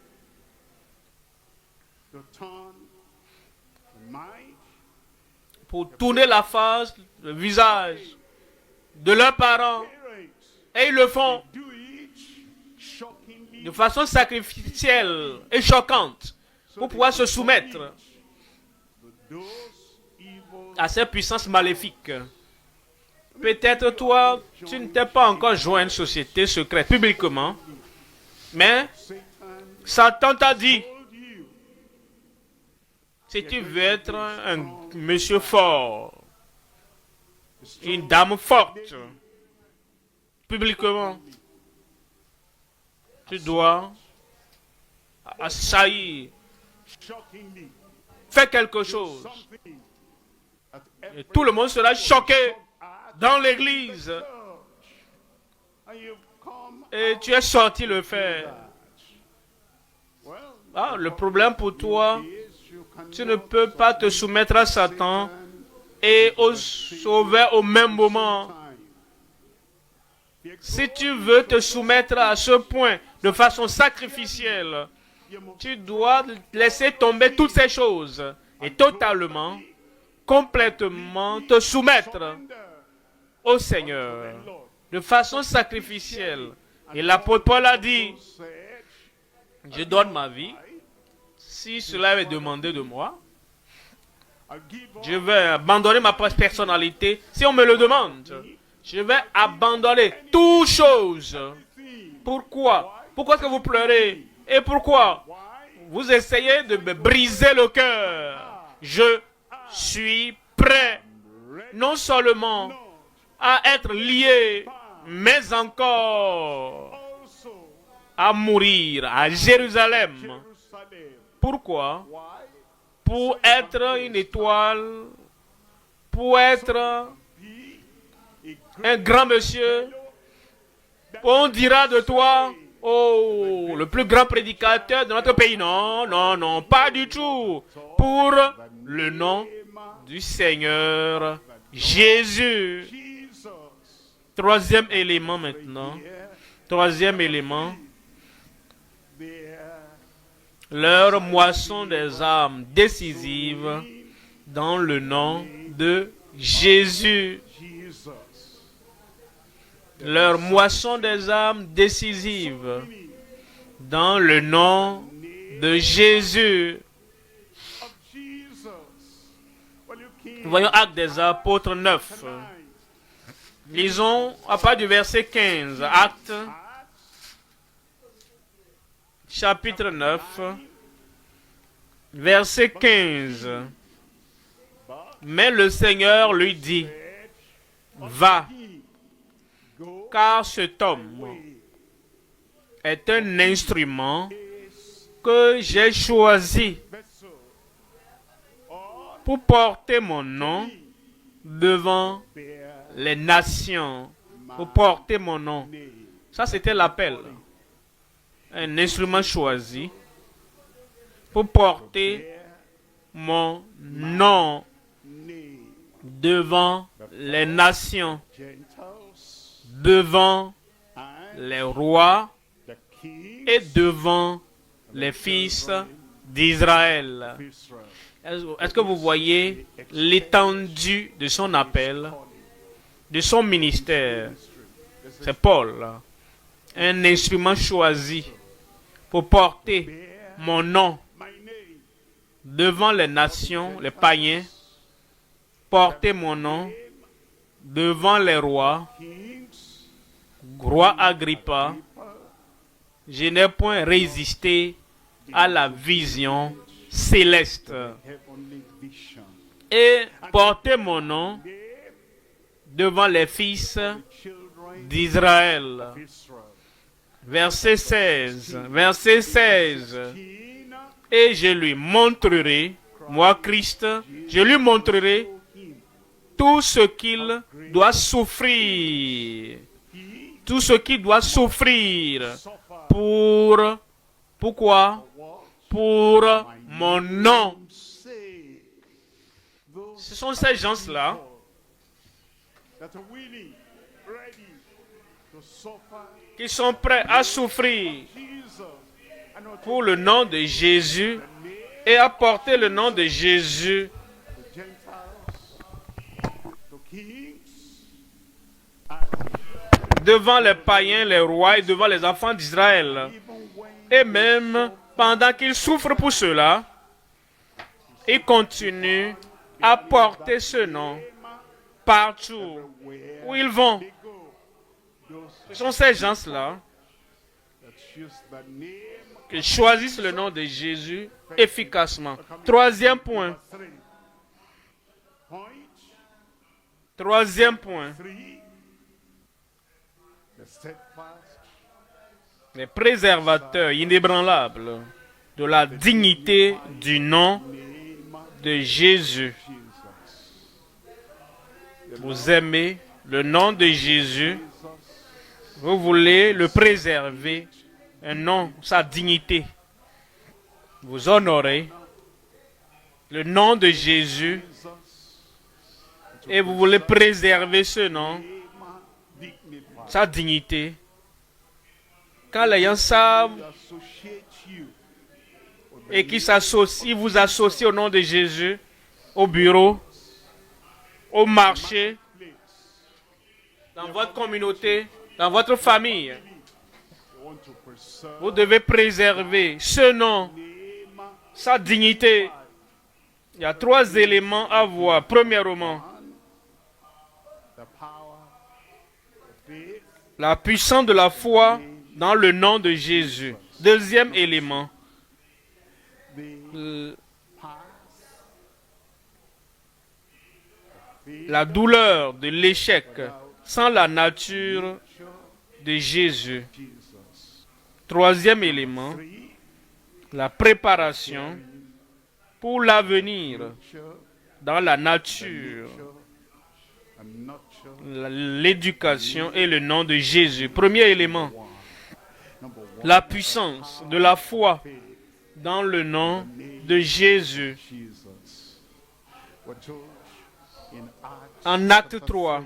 pour tourner la face, le visage de leurs parents. Et ils le font de façon sacrificielle et choquante pour pouvoir se soumettre à ces puissances maléfiques. Peut-être toi, tu ne t'es pas encore joint à une société secrète publiquement, mais Satan t'a dit, si tu veux être un monsieur fort, une dame forte, publiquement, tu dois assaillir, faire quelque chose. Et tout le monde sera choqué dans l'église. Et tu es sorti le faire. Ah, le problème pour toi, tu ne peux pas te soumettre à Satan et au sauveur au même moment. Si tu veux te soumettre à ce point de façon sacrificielle, tu dois laisser tomber toutes ces choses et totalement, complètement te soumettre au Seigneur de façon sacrificielle. Et l'apôtre Paul a dit, je donne ma vie. Si cela est demandé de moi, je vais abandonner ma personnalité. Si on me le demande, je vais abandonner toute chose. Pourquoi? Pourquoi est-ce que vous pleurez? Et pourquoi? Vous essayez de me briser le cœur. Je suis prêt non seulement à être lié, mais encore à mourir à Jérusalem. Pourquoi? Pour être une étoile, pour être un grand monsieur. On dira de toi, oh, le plus grand prédicateur de notre pays. Non, non, non, pas du tout. Pour le nom du Seigneur Jésus. Troisième élément maintenant. Troisième élément. Leur moisson des âmes décisive dans le nom de Jésus. Leur moisson des âmes décisive dans le nom de Jésus. Voyons Actes des Apôtres 9. Lisons à partir du verset 15. Actes chapitre 9, verset 15. Mais le Seigneur lui dit, va, car cet homme est un instrument que j'ai choisi pour porter mon nom devant les nations, pour porter mon nom. Ça, c'était l'appel. Un instrument choisi pour porter mon nom devant les nations, devant les rois et devant les fils d'Israël. Est-ce que vous voyez l'étendue de son appel, de son ministère? C'est Paul, un instrument choisi pour porter mon nom devant les nations, les païens, porter mon nom devant les rois, roi Agrippa. Je n'ai point résisté à la vision céleste et porter mon nom devant les fils d'Israël. Verset 16. Verset 16. Et je lui montrerai, moi Christ, je lui montrerai tout ce qu'il doit souffrir. Tout ce qu'il doit souffrir. Pourquoi? Pour mon nom. Ce sont ces gens-là qui sont prêts à souffrir pour le nom de Jésus et à porter le nom de Jésus devant les païens, les rois et devant les enfants d'Israël. Et même pendant qu'ils souffrent pour cela, ils continuent à porter ce nom partout où ils vont. Ce sont ces gens-là qui choisissent le nom de Jésus efficacement. Troisième point. Troisième point. Les préservateurs inébranlables de la dignité du nom de Jésus. Vous aimez le nom de Jésus. Vous voulez le préserver. Un nom, sa dignité. Vous honorez le nom de Jésus. Et vous voulez préserver ce nom, sa dignité. Quand les gens savent et qu'ils s'associent, vous associent au nom de Jésus, au bureau, au marché, dans votre communauté, dans votre famille, vous devez préserver ce nom, sa dignité. Il y a trois éléments à voir. Premièrement, la puissance de la foi dans le nom de Jésus. Deuxième élément, la douleur de l'échec sans la nature de Jésus. Troisième élément, la préparation pour l'avenir dans la nature, l'éducation et le nom de Jésus. Premier élément, la puissance de la foi dans le nom de Jésus. En Acte 3,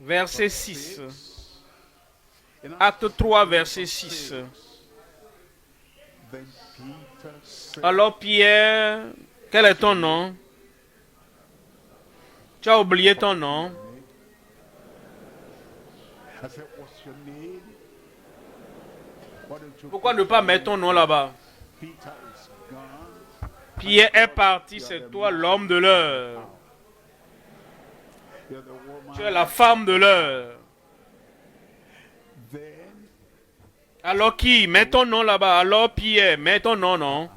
verset 6. Acte 3, verset 6. Alors Pierre, quel est ton nom? Tu as oublié ton nom. Pourquoi ne pas mettre ton nom là-bas? Pierre est parti, c'est toi l'homme de l'heure. Tu es la femme de l'heure. Alors qui? Mets ton nom là-bas. Alors Pierre, mets ton nom, non?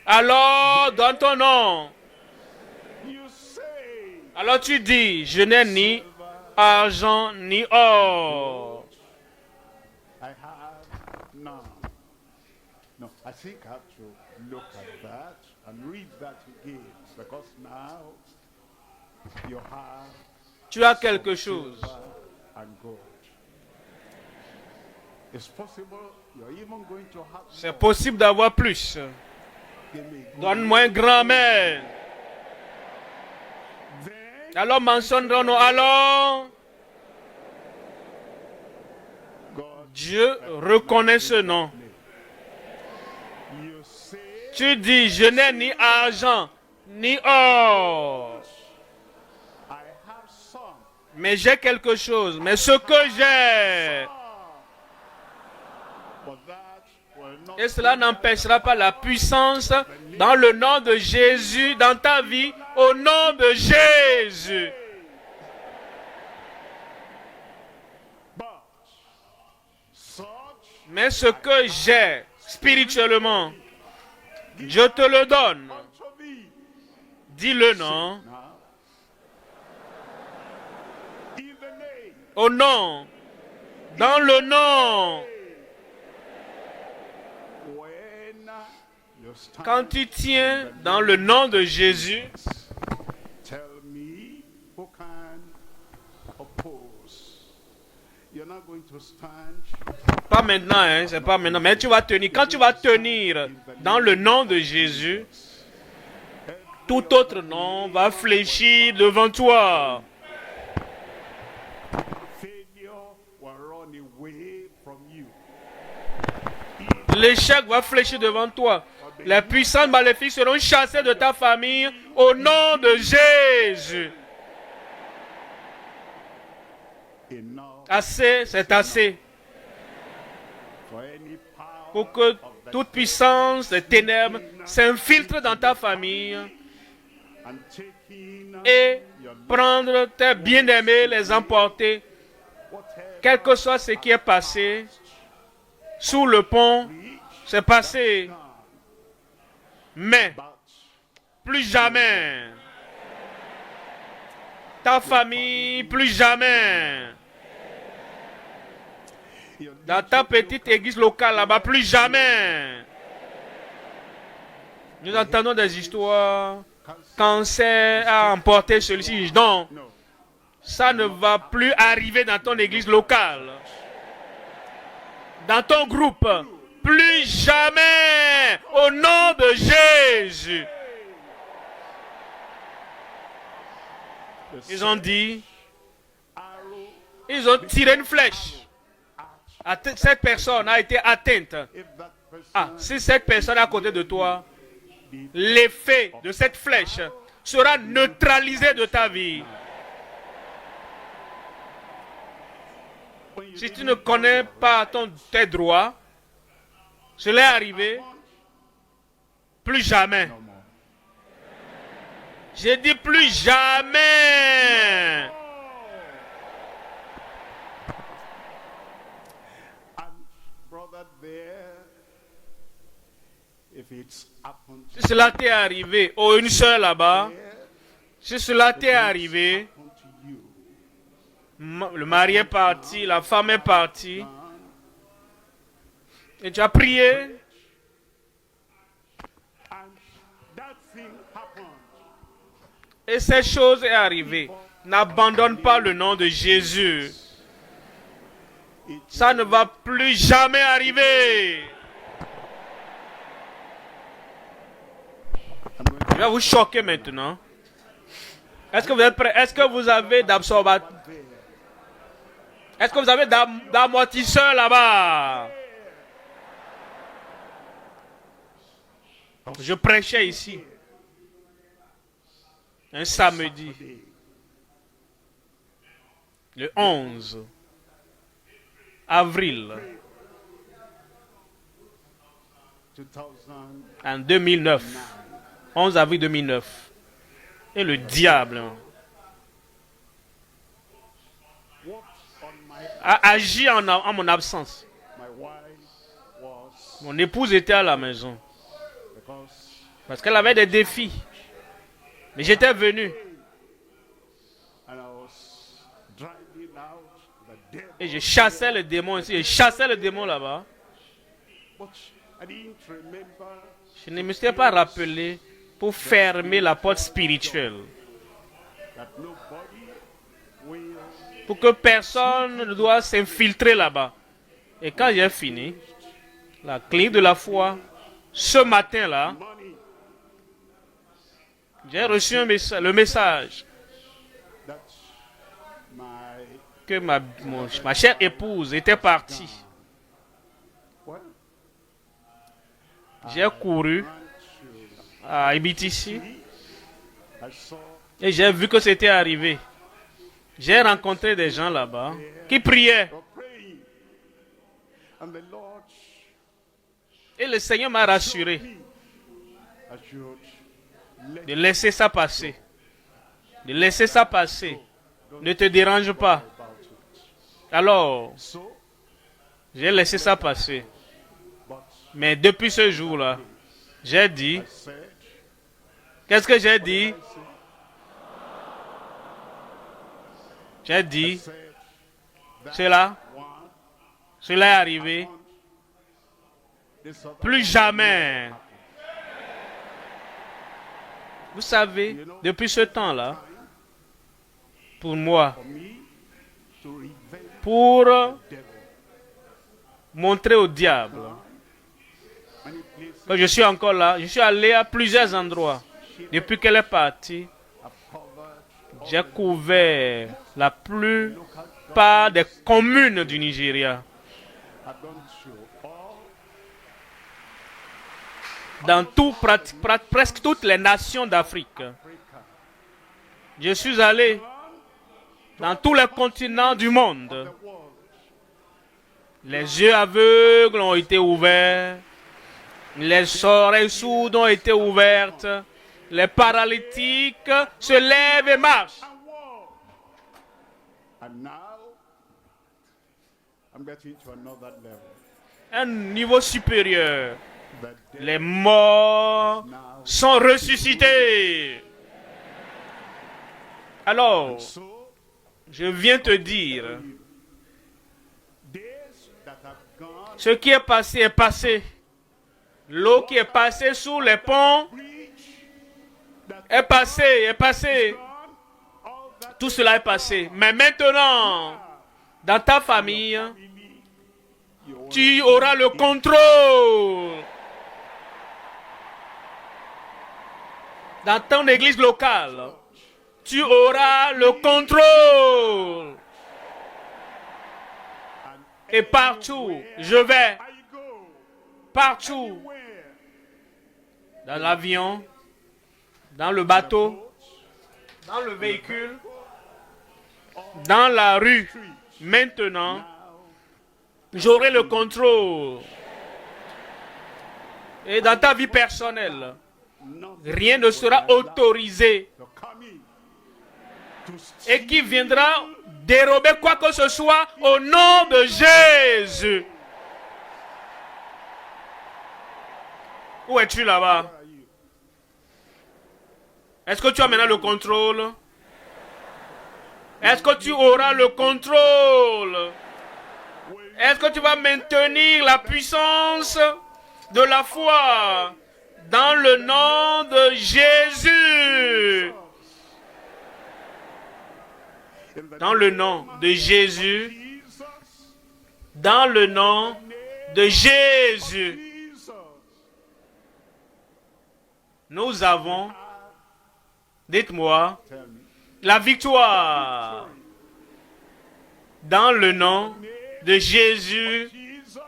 Alors, donne ton nom. Alors tu dis, je n'ai ni argent ni or. I have none. No, I think I have to look at that and read that again, because now you have Tu as quelque chose. silver and gold. It's possible you're even going to have C'est more. possible d'avoir plus. Give me good. Donne-moi un grand amen. Then Alors mentionnerons-nous alors. God, Dieu reconnaît ce nom. you say, Tu dis, je n'ai ni argent ni or. I have some. Mais j'ai quelque chose. Mais ce que j'ai. But that will not Et cela n'empêchera pas la puissance dans le nom de Jésus, dans ta vie, au nom de Jésus. but such Mais ce que j'ai spirituellement, Dieu te le donne. unto thee. Dis-le non. Now, in the name Au nom. Dans le nom. when you stand, Quand tu tiens dans le nom de Jésus, tell me who can oppose. You're not going to stand pas maintenant, hein, c'est pas maintenant, mais tu vas tenir. Quand tu vas tenir dans le nom de Jésus, tout autre nom va fléchir devant toi. failure will run away from you. L'échec va fléchir devant toi. Les puissances maléfiques seront chassées de ta famille au nom de Jésus. Enough Assez, c'est assez. for any power Pour que toute puissance des ténèbres s'infiltre dans ta famille and taking et prendre tes bien-aimés, les emporter. whatever Quel que soit ce qui est passé, sous le pont, c'est passé. Mais, but plus jamais. Ta famille, plus jamais. you Dans ta petite église locale là-bas, plus jamais. Nous entendons des histoires. Cancer a emporté celui-ci. Non, no. ça ne va plus arriver dans ton église locale. Dans ton groupe, plus jamais. Au nom de Jésus. Ils ont dit, Arrow, ils ont tiré une flèche. Cette personne a été atteinte. if that person Ah, si cette personne est à côté de toi, l'effet de cette flèche sera neutralisé de ta vie. when you Si tu ne connais pas tes droits, cela est arrivé, plus jamais. no more. J'ai dit plus jamais. And brother there, if it's happened Si cela t'est arrivé, oh une soeur là-bas, there, si cela t'est arrivé, happened to you, le mari est parti, la femme est partie, et tu as prié, and that thing happened, et cette chose est arrivée. N'abandonne pas le nom de Jésus. Ça ne va plus jamais arriver. I'm going Je vais vous choquer maintenant. Est-ce que vous êtes prêts? Est-ce que vous avez d'absorbateur? Est-ce que vous avez d'amortisseur là-bas? Je prêchais ici. Un samedi. Le 11 avril 2000 en 2009. 11 avril 2009. Et le diable worked on my a agi en mon absence. my wife was Mon épouse était à la maison because parce qu'elle avait des défis. Mais j'étais venu. Et je chassais le démon ici, je chassais le démon là-bas. But I didn't remember Je ne me suis pas rappelé pour fermer la porte spirituelle. that nobody will Pour que personne ne doit s'infiltrer là-bas. Et quand j'ai fini, la clé de la foi, ce matin-là, money j'ai reçu le message that my que ma chère épouse était partie. well J'ai couru ran to à IBTC I saw et j'ai vu que c'était arrivé. J'ai rencontré des gens là-bas qui priaient. or praying, and the Lord Et le Seigneur m'a rassuré me I should let de laisser ça passer. De laisser ça passer. Ne te dérange pas. about it. Alors, So, j'ai laissé ça passer. but Mais depuis ce jour-là, j'ai dit, I said, qu'est-ce que j'ai dit? I said, J'ai dit, said that cela one est arrivé. this other Plus jamais. Vous savez, depuis ce temps-là, pour moi, for me to reveal pour the devil. montrer au diable Many places que je suis encore là, je suis allé à plusieurs endroits. Depuis qu'elle est partie, have covered j'ai couvert la plupart des communes du Nigeria. I've gone to all Dans presque toutes les nations d'Afrique. Africa, Je suis allé dans tous les continents du monde. the world. Les yeux aveugles ont été ouverts. Les oreilles sourdes ont été ouvertes. Les paralytiques se lèvent et marchent. And walk. And now I'm getting to another level. Un niveau supérieur. The devil Les morts now sont ressuscités. Alors, so je viens te dire, days that have gone, ce qui est passé est passé. L'eau qui est passée sous les ponts bridge that est passée, est passée. gone, all that Tout cela est passé. Mais maintenant, dans ta famille, family, you tu auras le contrôle. Dans ton église locale, tu auras le contrôle. Et partout, je vais, I go partout, where dans l'avion, dans le bateau, dans le véhicule, dans la rue. Maintenant, j'aurai le contrôle. Et dans ta vie personnelle, nothing rien ne sera autorisé to come in to et qui viendra dérober quoi que ce soit au nom de Jésus. Où es-tu là-bas? are you? Est-ce que tu as maintenant le contrôle? Est-ce que tu auras le contrôle? Est-ce que tu vas maintenir la puissance de la foi dans le nom de Jésus? In the Dans le nom de Jésus. Jesus, Dans le nom de Jésus. Jesus, Nous avons, dites-moi, tell me, la victoire. Dans le nom de Jésus. Jesus,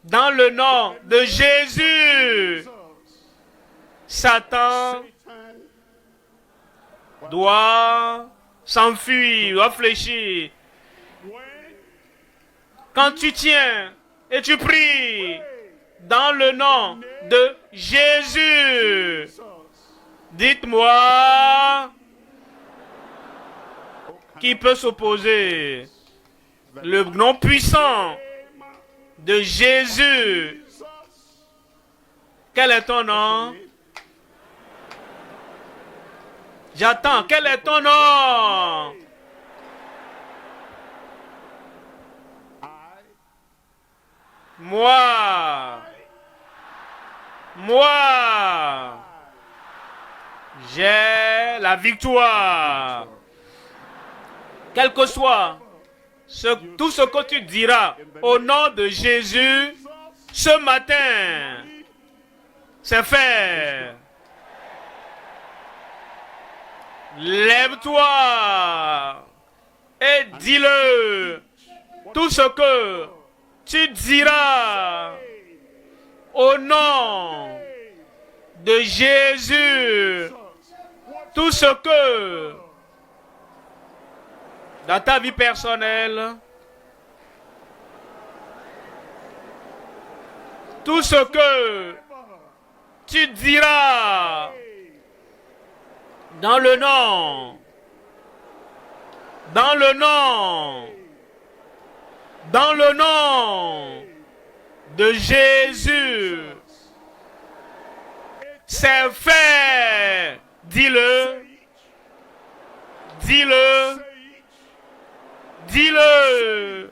Dans le nom de Jésus. Jesus, Satan Satan, doit s'enfuir, doit fléchir. when Quand tu tiens et tu pries dans le nom de Jésus, Jesus, dites-moi qui peut s'opposer. Le nom puissant de Jésus. Jesus, Quel est ton nom? J'attends. Quel est ton nom? Moi, j'ai la victoire. Quel que soit tout ce que tu diras au nom de Jésus, ce matin, c'est fait. Lève-toi et dis-le. Tout ce que tu diras au nom de Jésus, tout ce que dans ta vie personnelle, tout ce que tu diras dans le nom de Jésus, c'est fait. Dis-le. Dis-le. Dis-le.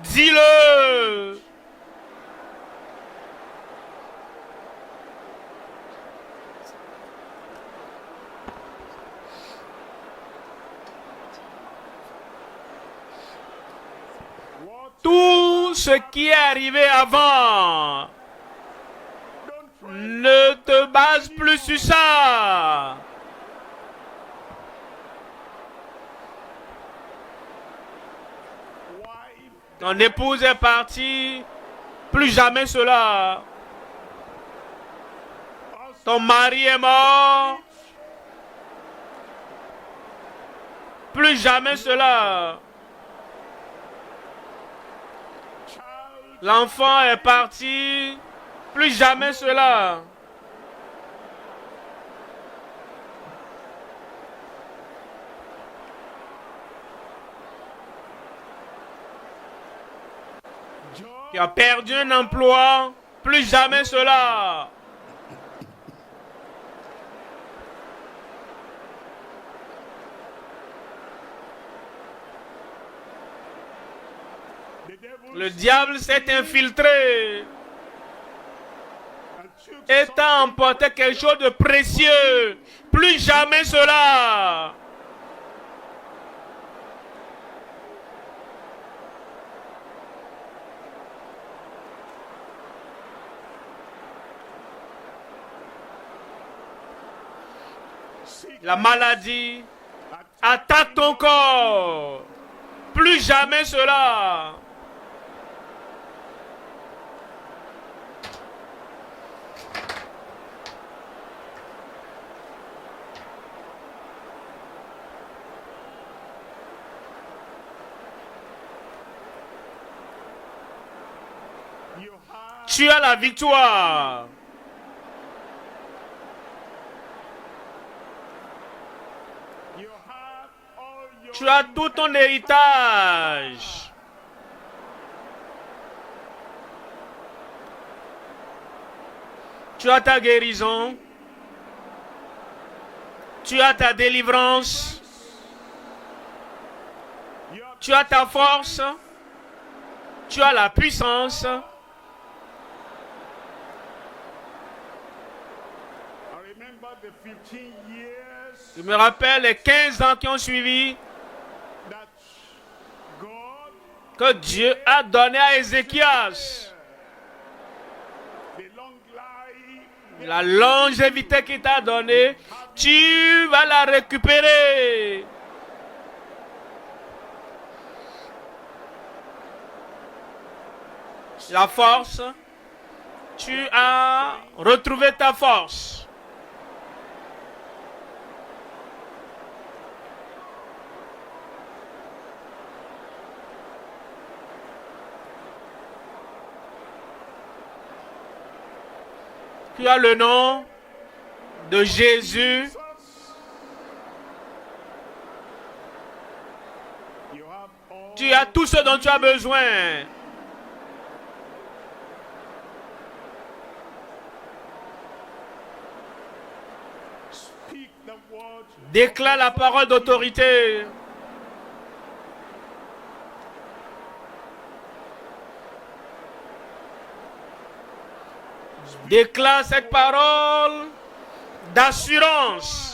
Dis-le. Tout ce qui est arrivé avant, ne te base plus sur ça. Ton épouse est partie, plus jamais cela. Ton mari est mort, plus jamais cela. L'enfant est parti, plus jamais cela. Tu as perdu un emploi, plus jamais cela. Le diable s'est infiltré et t'a emporté quelque chose de précieux. Plus jamais cela. La maladie attaque ton corps. Plus jamais cela. Tu as la victoire. Tu as tout ton héritage. Tu as ta guérison. Tu as ta délivrance. Tu as ta force. Tu as la puissance. Je me rappelle les 15 ans qui ont suivi que Dieu a donné à Ézéchias. La longévité qu'il t'a donnée, tu vas la récupérer. La force, tu as retrouvé ta force. Tu as le nom de Jésus. You have all Tu as tout ce dont tu as besoin. speak the word. Déclare la parole d'autorité. Déclare cette parole d'assurance.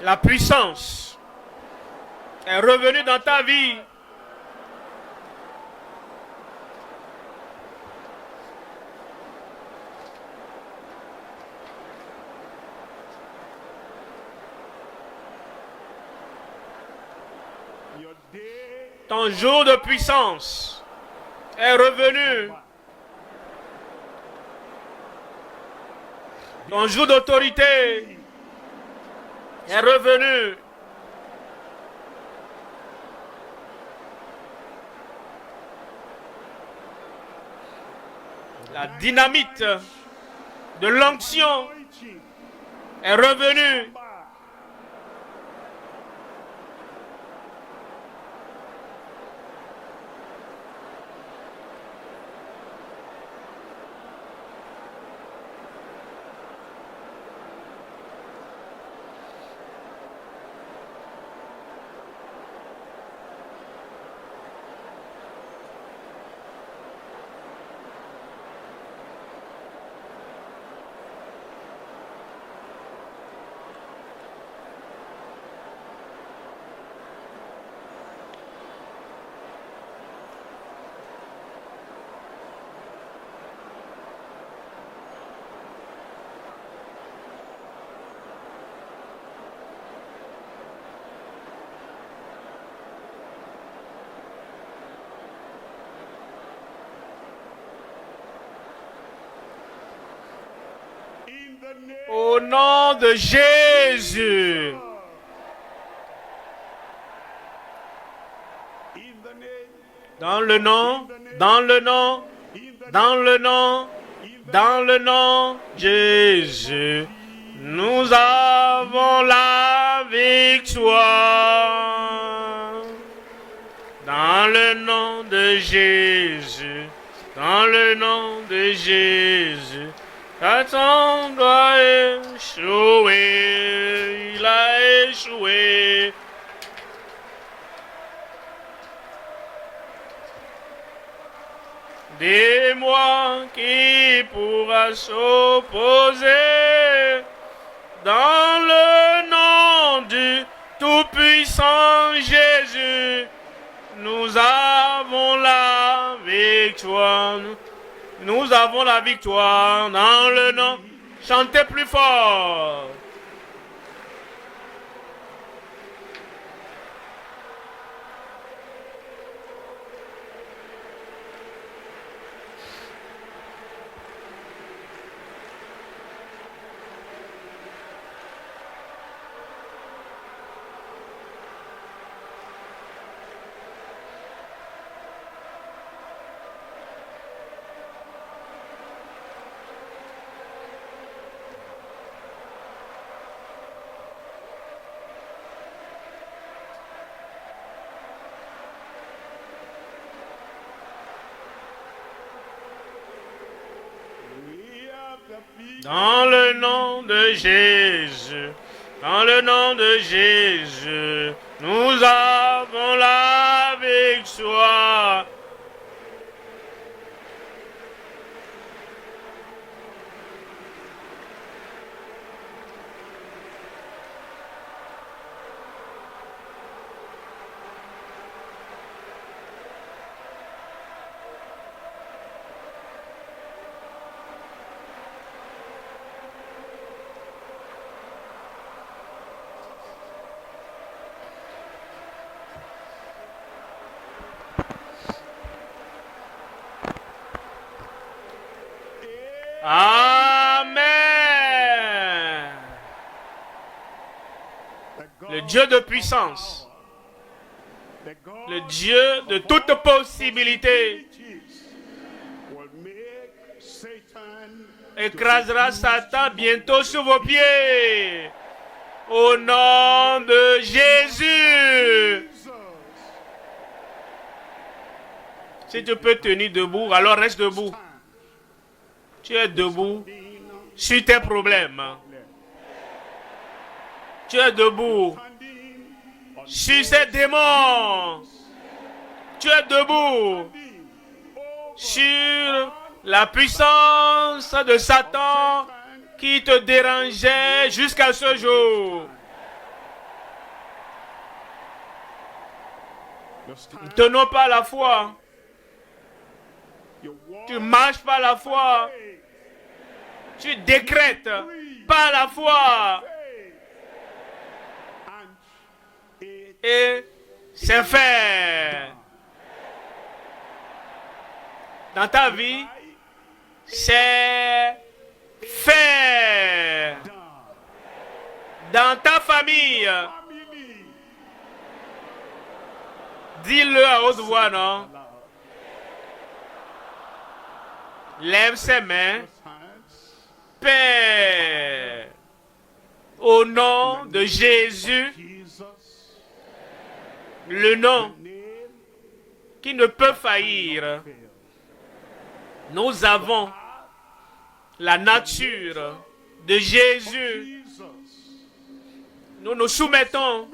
La puissance est revenue dans ta vie. Your day Ton jour de puissance est revenu. Ton jour d'autorité est revenu. La dynamite de l'onction anointing est revenue. back. In the name Au nom de Jésus. in the name Dans le nom, dans le nom, in the dans le nom, in the dans le nom de Jésus. Nous avons la victoire. Dans le nom de Jésus. Dans le nom de Jésus. Satan doit échouer. Il a échoué. Dis-moi qui pourra s'opposer dans le nom du Tout-Puissant Jésus. Nous avons la victoire. Nous avons la victoire dans le nom. Chantez plus fort. we have the victory. Dans le nom de Jésus, dans le nom de Jésus, nous avons la victoire. Amen. The God Le Dieu de puissance le Dieu de toute possibilité, écrasera Satan bientôt sous vos pieds. Au nom de Jésus. Si tu peux tenir debout, alors reste debout. Tu es debout sur tes problèmes. Tu es debout sur ces démons. Tu es debout sur la puissance de Satan qui te dérangeait jusqu'à ce jour. Ne tenons pas la foi. Tu marches par la foi. Tu décrètes par la foi. Et c'est fait. Dans ta vie, c'est fait. Dans ta famille, dis-le à haute voix, non? Lève ses mains. Père, au nom de Jésus, le nom qui ne peut faillir, nous avons la nature de Jésus. Nous nous soumettons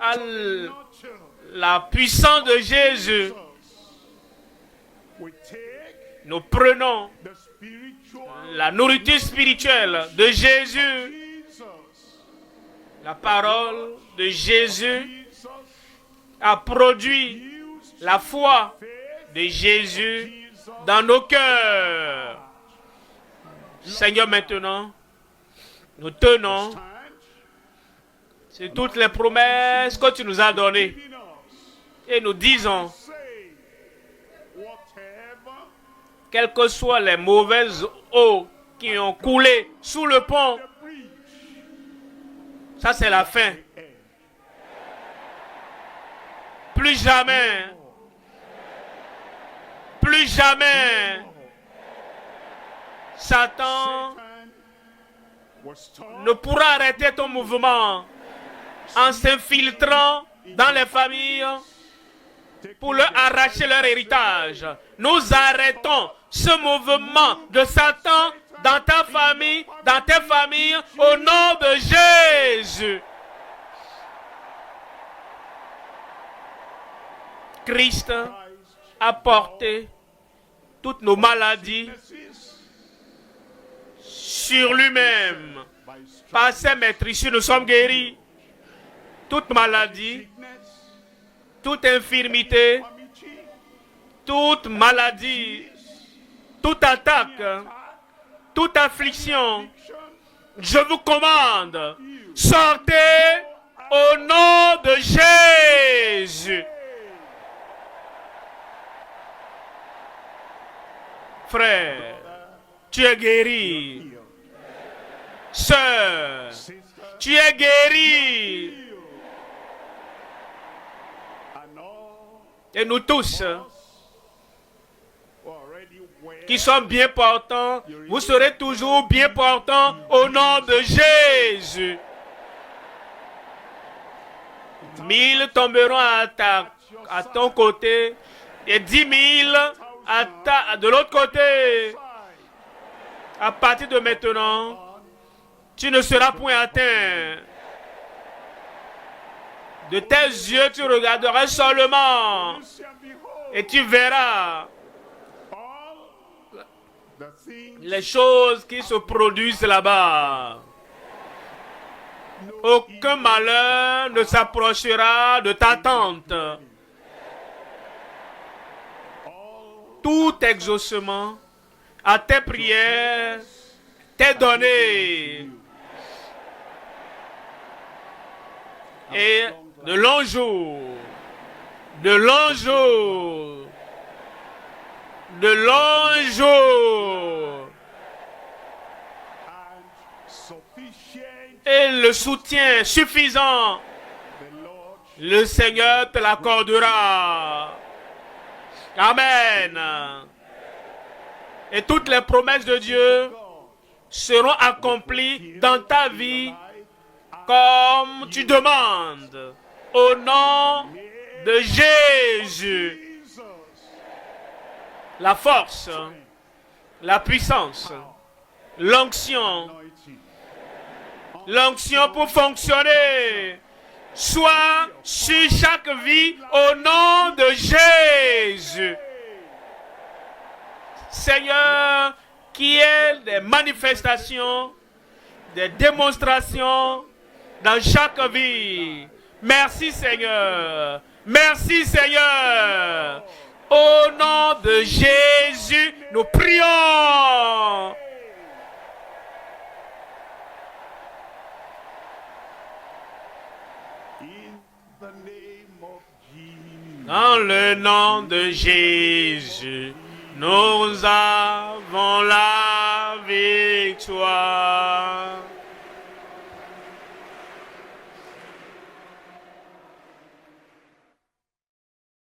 à la puissance de Jésus. Nous prenons la nourriture spirituelle de Jésus. La parole de Jésus a produit la foi de Jésus dans nos cœurs. Seigneur, maintenant, nous tenons sur toutes les promesses que tu nous as données. Et nous disons, quelles que soient les mauvaises eaux qui ont coulé sous le pont, ça c'est la fin. Plus jamais, plus jamais, Satan ne pourra arrêter ton mouvement en s'infiltrant dans les familles pour leur arracher leur héritage. Nous arrêtons ce mouvement de Satan dans ta famille, dans tes familles, au nom de Jésus. Christ a porté toutes nos maladies sur lui-même. Par ses maîtrises, nous sommes guéris. Toute maladie, toute infirmité, toute maladie, toute attaque, toute affliction, je vous commande, sortez au nom de Jésus. Frère, tu es guéri. Sœur, tu es guéri. Et nous tous, qui sommes bien portants, vous serez toujours bien portants au nom de Jésus. 1000 tomberont à ton côté et 10 000 de l'autre côté. À partir de maintenant, tu ne seras point atteint. De tes yeux, tu regarderas seulement et tu verras les choses qui se produisent là-bas. Aucun malheur ne s'approchera de ta tente. Tout exaucement à tes prières t'est donné. Et de longs jours, de longs jours, de longs jours, et le soutien suffisant Le Seigneur te l'accordera. Amen. Et toutes les promesses de Dieu seront accomplies dans ta vie comme tu demandes. Au nom de Jésus. La force, la puissance, l'onction pour fonctionner soit sur chaque vie au nom de Jésus. Seigneur, qu'il y ait des manifestations, des démonstrations dans chaque vie. Merci Seigneur. Merci Seigneur. Au nom de Jésus, nous prions. Dans le nom de Jésus, nous avons la victoire.